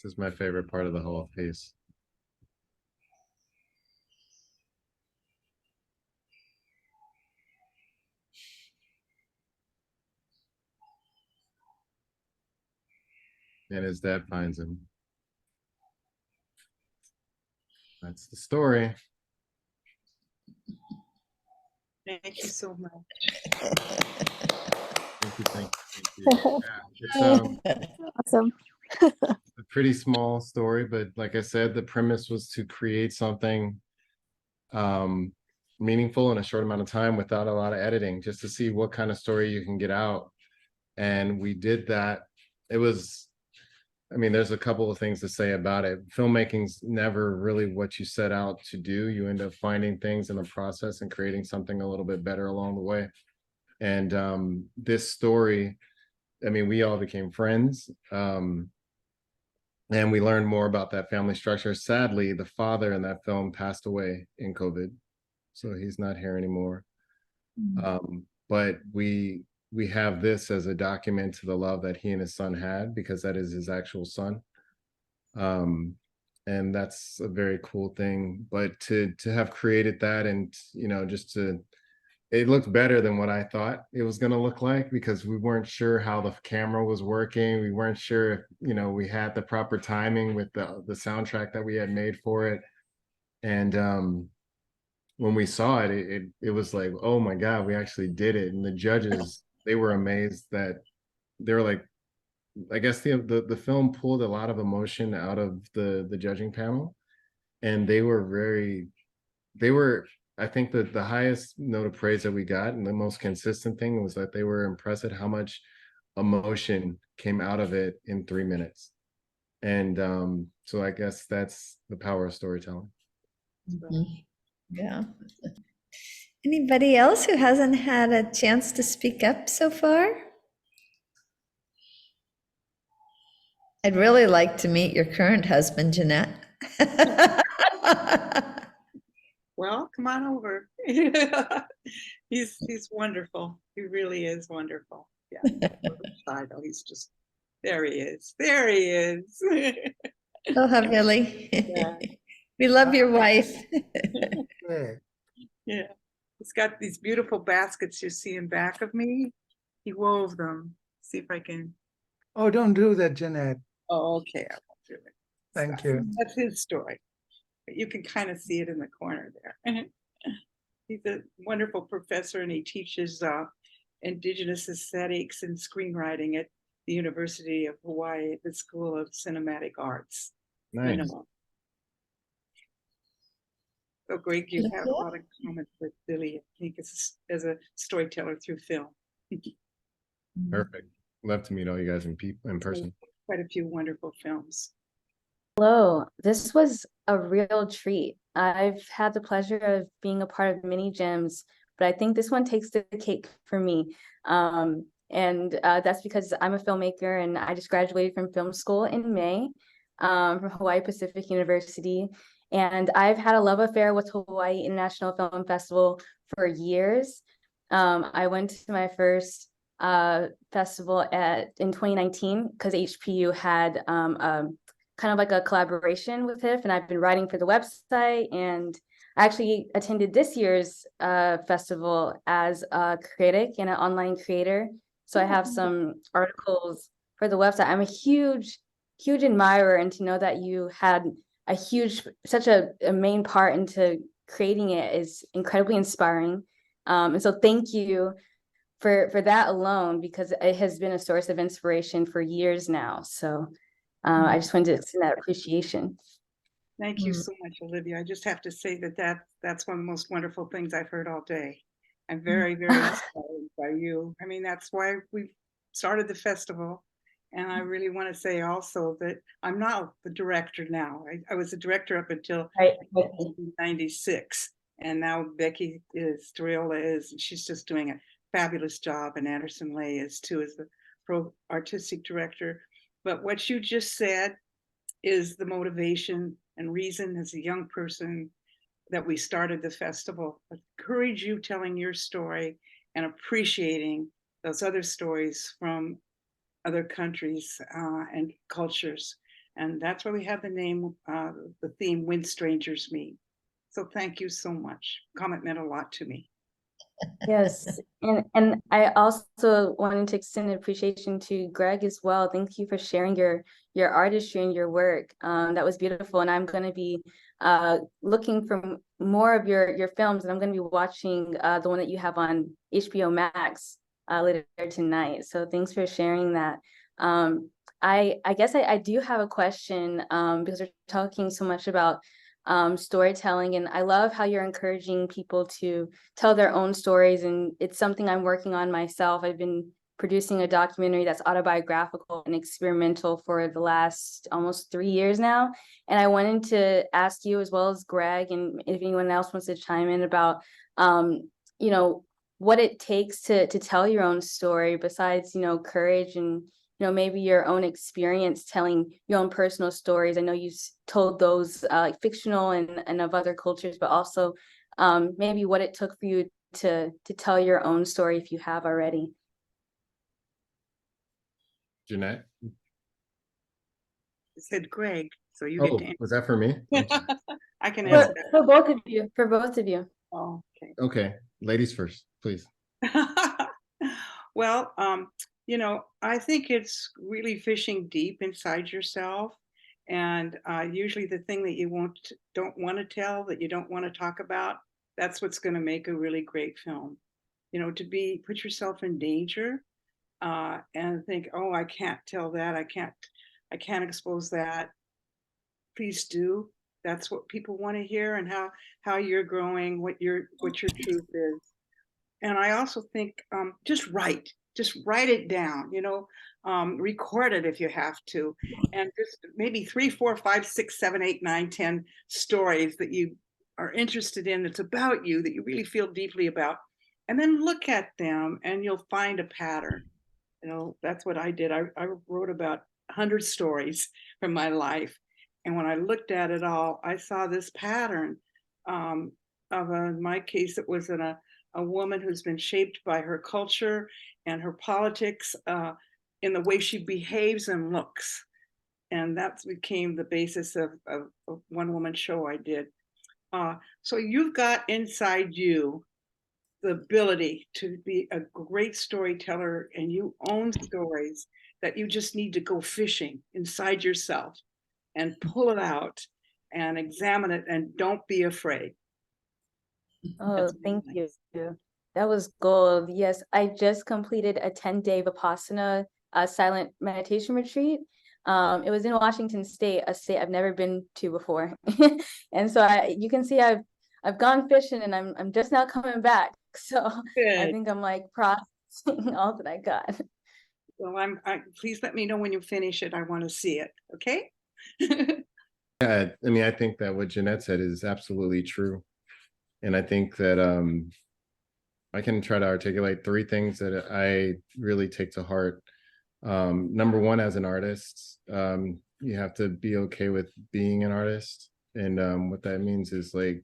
This is my favorite part of the whole piece. And his dad finds him. That's the story. Thank you so much. Thank you, thank you, thank you. Yeah, it's Awesome. a pretty small story, but like I said, the premise was to create something meaningful in a short amount of time without a lot of editing, just to see what kind of story you can get out. And we did that. It was, I mean, there's a couple of things to say about it. Filmmaking's never really what you set out to do. You end up finding things in the process and creating something a little bit better along the way. And this story, I mean, we all became friends. And we learned more about that family structure. Sadly, the father in that film passed away in COVID, so he's not here anymore. But we have this as a document to the love that he and his son had, because that is his actual son. And that's a very cool thing. But to have created that, and just it looked better than what I thought it was going to look like, because we weren't sure how the camera was working. We weren't sure if, we had the proper timing with the soundtrack that we had made for it. And when we saw it, it was like, oh my God, we actually did it. And the judges, they were amazed that they were like, I guess the film pulled a lot of emotion out of the judging panel. And they were I think that the highest note of praise that we got, and the most consistent thing, was that they were impressed at how much emotion came out of it in 3 minutes. And so I guess that's the power of storytelling. Yeah. Anybody else who hasn't had a chance to speak up so far? I'd really like to meet your current husband, Jeannette. Well, come on over. He's wonderful. He really is wonderful. Yeah. Shy though. He's just, there he is. There he is. Oh, Billy. Yeah. We love your wife. Yeah. He's got these beautiful baskets you see in back of me. He wove them. See if I can. Oh, don't do that, Jeannette. Oh, okay. I won't do it. Thank So, you. That's his story. But you can kind of see it in the corner there. He's a wonderful professor, and he teaches indigenous aesthetics and screenwriting at the University of Hawaii, at the School of Cinematic Arts. Nice. So Greg, you have a lot of common with Billy, I think, as a storyteller through film. Perfect. Love to meet all you guys in person. Quite a few wonderful films. Hello, this was a real treat. I've had the pleasure of being a part of many gyms, but I think this one takes the cake for me. That's because I'm a filmmaker, and I just graduated from film school in May from Hawaii Pacific University. And I've had a love affair with Hawaii International Film Festival for years. I went to my first festival in 2019 because HPU had kind of like a collaboration with HIF, and I've been writing for the website, and I actually attended this year's festival as a critic and an online creator. So I have some articles for the website. I'm a huge admirer, and to know that you had such a main part into creating it is incredibly inspiring. And so thank you for that alone, because it has been a source of inspiration for years now. So I just wanted to extend that appreciation. Thank you so much, Olivia. I just have to say that's one of the most wonderful things I've heard all day. I'm very, very inspired by you. I mean, that's why we started the festival. And I really want to say also that I'm not the director now. I was the director up until 1996. And now Becky Storiola is, and she's just doing a fabulous job. And Anderson Lay is too, as the artistic director. But what you just said is the motivation and reason as a young person that we started the festival. I encourage you telling your story and appreciating those other stories from other countries and cultures. And that's why we have the name, the theme, When Strangers Meet. So thank you so much. Comment meant a lot to me. Yes, and I also wanted to extend appreciation to Greg as well. Thank you for sharing your artistry and your work. That was beautiful, and I'm going to be looking for more of your films, and I'm going to be watching the one that you have on HBO Max later tonight. So thanks for sharing that. I guess I do have a question because we're talking so much about storytelling, and I love how you're encouraging people to tell their own stories, and it's something I'm working on myself. I've been producing a documentary that's autobiographical and experimental for the last almost 3 years now. And I wanted to ask you, as well as Greg, and if anyone else wants to chime in about, you know, what it takes to tell your own story, besides, you know, courage and, you know, maybe your own experience telling your own personal stories. I know you told those like fictional and of other cultures, but also maybe what it took for you to tell your own story, if you have already. Jeanette? It said Greg, so you get Oh, to answer. was that for me? I'm sorry. I can Oh. answer For both of you, for both of you. that. Oh, okay. Okay, ladies first, please. Well, you know, I think it's really fishing deep inside yourself. And usually the thing that you don't want to tell, that you don't want to talk about, that's what's going to make a really great film. You know, put yourself in danger and think, oh, I can't tell that. I can't expose that. Please do. That's what people want to hear, and how you're growing, what your truth is. And I also think just write it down, you know, record it if you have to, and just maybe 3, 4, 5, 6, 7, 8, 9, 10 stories that you are interested in, that's about you, that you really feel deeply about, and then look at them and you'll find a pattern. You know, that's what I did. I wrote about 100 stories from my life. And when I looked at it all, I saw this pattern in my case, it was a woman who's been shaped by her culture and her politics in the way she behaves and looks. And that became the basis of one woman show I did. So you've got inside you the ability to be a great storyteller, and you own stories that you just need to go fishing inside yourself and pull it out and examine it, and don't be afraid. Oh, thank you. That was gold. Yes, I just completed a 10-day Vipassana silent meditation retreat. It was in Washington State, a state I've never been to before. And so you can see I've gone fishing, and I'm just now coming back. So Good. I think I'm like processing all that I got. Well, please let me know when you finish it. I want to see it. Okay. Yeah, I mean, I think that what Jeanette said is absolutely true. And I think that I can try to articulate 3 things that I really take to heart. Number one, as an artist, you have to be okay with being an artist. And what that means is, like,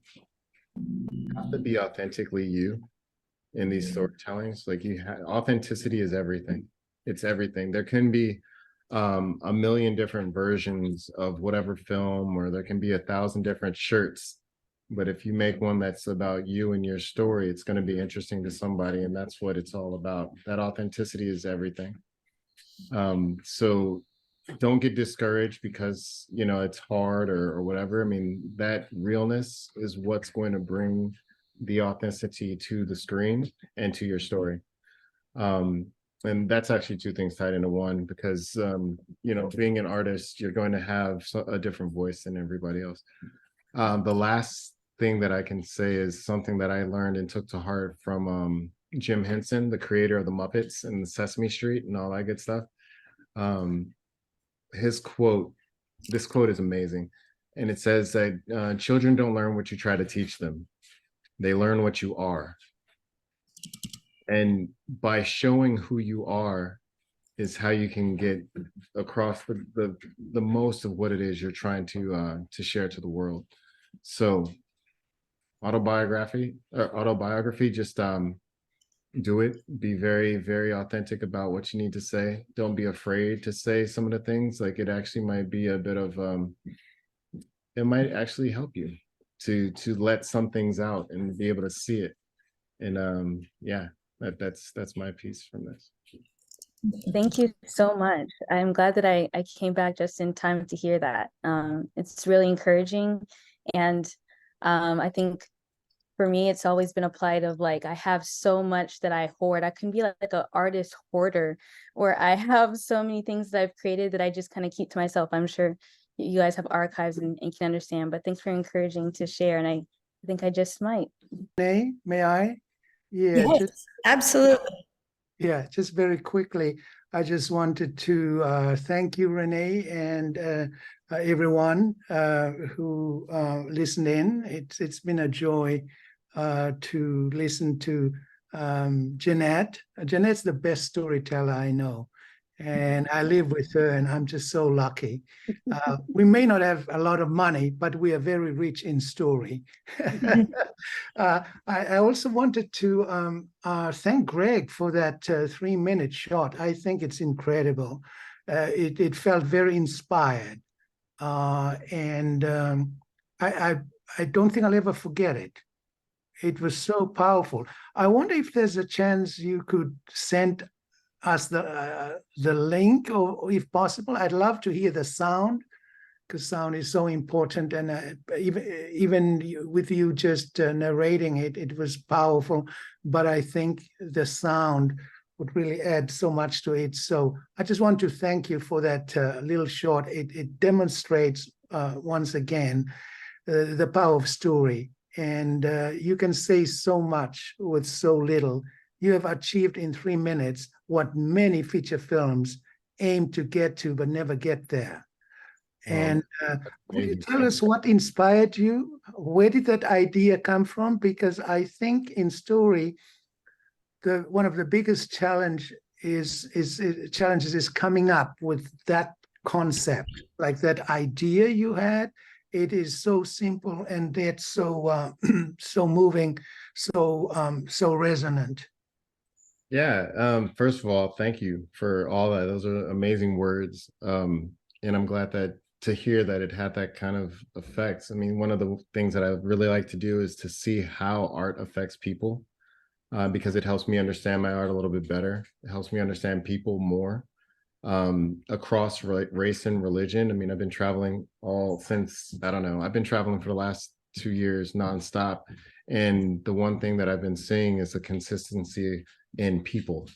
you have to be authentically you in these storytellings. Like, authenticity is everything. It's everything. There can be a million different versions of whatever film, or there can be 1,000 different shirts. But if you make one that's about you and your story, it's going to be interesting to somebody. And that's what it's all about. That authenticity is everything. So don't get discouraged because, you know, it's hard or whatever. I mean, that realness is what's going to bring the authenticity to the screen and to your story. And that's actually 2 things tied into one, because, you know, being an artist, you're going to have a different voice than everybody else. The last thing that I can say is something that I learned and took to heart from Jim Henson, the creator of the Muppets and Sesame Street and all that good stuff. This quote is amazing. And it says that children don't learn what you try to teach them. They learn what you are. And by showing who you are is how you can get across the most of what it is you're trying to share to the world. So autobiography, just do it. Be very, very authentic about what you need to say. Don't be afraid to say some of the things. Like, it actually might be a bit of it might actually help you to let some things out and be able to see it. And yeah, that's my piece from this. Thank you so much. I'm glad that I came back just in time to hear that. It's really encouraging. And I think for me, it's always been applied of, like, I have so much that I hoard. I can be like an artist hoarder, where I have so many things that I've created that I just kind of keep to myself. I'm sure you guys have archives and can understand, but thanks for encouraging to share. And I think I just might. May I? Yeah, Yes, just absolutely. Yeah, just very quickly, I just wanted to thank you, Renee, and everyone who listened in. It's been a joy to listen to Jeannette. Jeanette's the best storyteller I know, and I live with her, and I'm just so lucky. We may not have a lot of money, but we are very rich in story. I also wanted to thank Greg for that 3-minute shot. I think it's incredible. It felt very inspired. And I don't think I'll ever forget it. It was so powerful. I wonder if there's a chance you could send us the link, or if possible. I'd love to hear the sound, because sound is so important. And even with you just narrating it, it was powerful. But I think the sound would really add so much to it. So I just want to thank you for that little short. It demonstrates once again the power of story. And you can say so much with so little. You have achieved in 3 minutes what many feature films aim to get to, but never get there. And could you tell us what inspired you? Where did that idea come from? Because I think in story, one of the biggest challenges is coming up with that concept, like that idea you had. It is so simple, and it's so so moving, so resonant. Yeah. First of all, thank you for all that. Those are amazing words. And I'm glad to hear that it had that kind of effects. I mean, one of the things that I really like to do is to see how art affects people, because it helps me understand my art a little bit better. It helps me understand people more, across race and religion. I mean, I've been traveling I've been traveling for the last 2 years nonstop. And the one thing that I've been seeing is a consistency in people,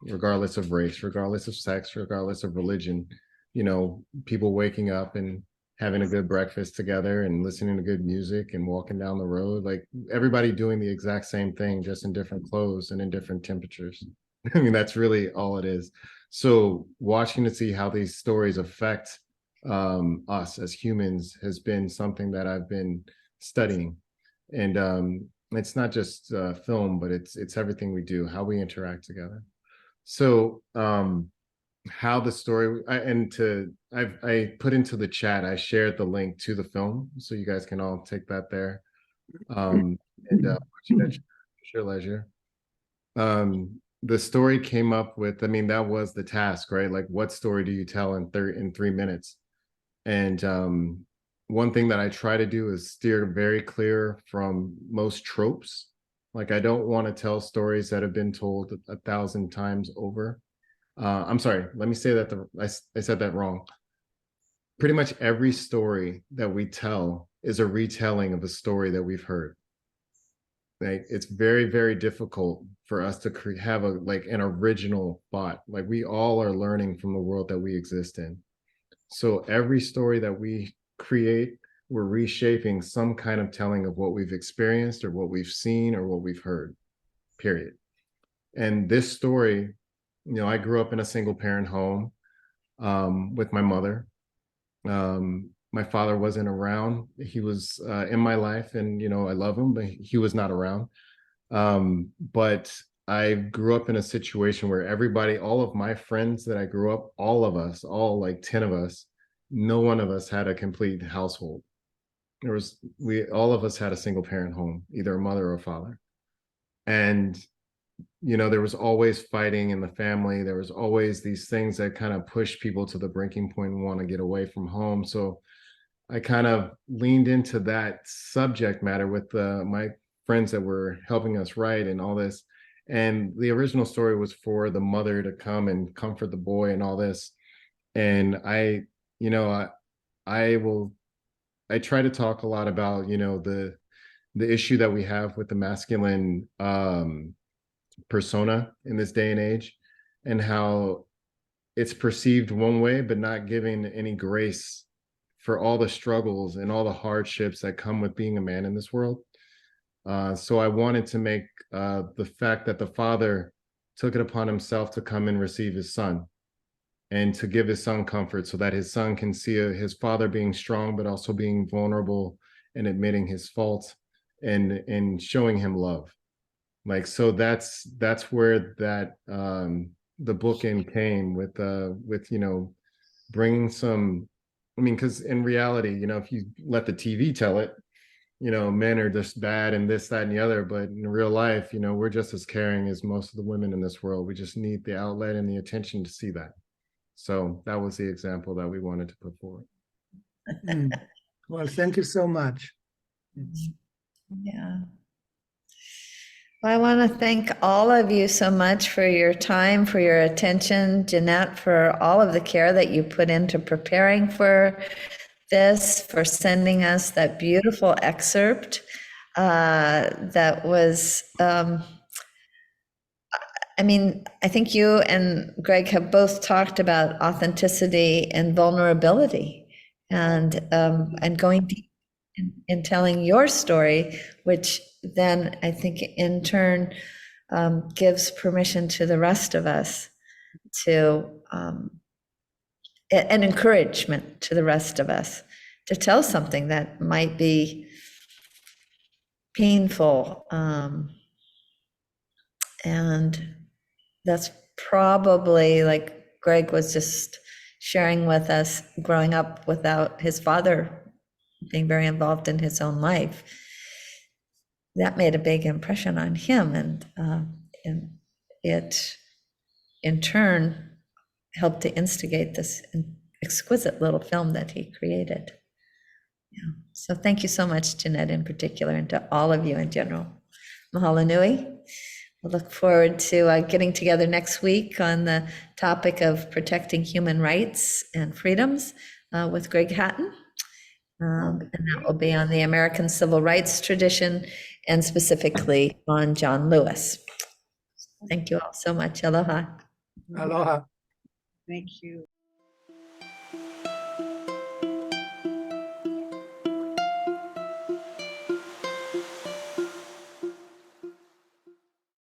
regardless of race, regardless of sex, regardless of religion. People waking up and having a good breakfast together and listening to good music and walking down the road, like everybody doing the exact same thing, just in different clothes and in different temperatures. I mean, that's really all it is. So watching to see how these stories affect us as humans has been something that I've been studying. And it's not just film, but it's everything we do, how we interact together. So how the story, I put into the chat, I shared the link to the film, so you guys can all take that there, and watch it at your leisure. The story came up with, I mean, that was the task, right? Like, what story do you tell in 3 minutes? And one thing that I try to do is steer very clear from most tropes. Like, I don't want to tell stories that have been told 1,000 times over. I'm sorry, let me say that I said that wrong. Pretty much every story that we tell is a retelling of a story that we've heard. Like, it's very, very difficult for us to have an original thought. Like, we all are learning from the world that we exist in. So every story that we create, we're reshaping some kind of telling of what we've experienced or what we've seen or what we've heard, period. And this story, I grew up in a single parent home with my mother. My father wasn't around. He was in my life, and I love him, but he was not around. But I grew up in a situation where all of my friends that I grew up, all of us, all like 10 of us, no one of us had a complete household. All of us had a single parent home, either a mother or a father. And there was always fighting in the family. There was always these things that kind of push people to the breaking point and want to get away from home. So I kind of leaned into that subject matter with my friends that were helping us write and all this. And the original story was for the mother to come and comfort the boy and all this. And I try to talk a lot about, the issue that we have with the masculine persona in this day and age, and how it's perceived one way, but not giving any grace for all the struggles and all the hardships that come with being a man in this world. So I wanted to make the fact that the father took it upon himself to come and receive his son and to give his son comfort so that his son can see his father being strong, but also being vulnerable and admitting his faults and showing him love. Like, so that's where that the bookend came with you know, bringing some, I mean, because in reality, you know, if you let the TV tell it, you know, men are just bad and this, that, and the other, but in real life, you know, we're just as caring as most of the women in this world. We just need the outlet and the attention to see that. So that was the example that we wanted to put forward. Well, thank you so much. Yeah. Well, I want to thank all of you so much for your time, for your attention, Jeannette, for all of the care that you put into preparing for this, for sending us that beautiful excerpt that was, I mean, I think you and Greg have both talked about authenticity and vulnerability and going deep in telling your story, which then I think in turn gives permission to the rest of us to, an encouragement to the rest of us to tell something that might be painful. And that's probably, like Greg was just sharing with us, growing up without his father being very involved in his own life. That made a big impression on him, and it in turn helped to instigate this exquisite little film that he created. Yeah. So thank you so much, Jeannette, in particular, and to all of you in general. Mahalo nui. We'll look forward to getting together next week on the topic of protecting human rights and freedoms with Greg Hatton. And that will be on the American civil rights tradition and specifically on John Lewis. Thank you all so much. Aloha. Aloha. Thank you.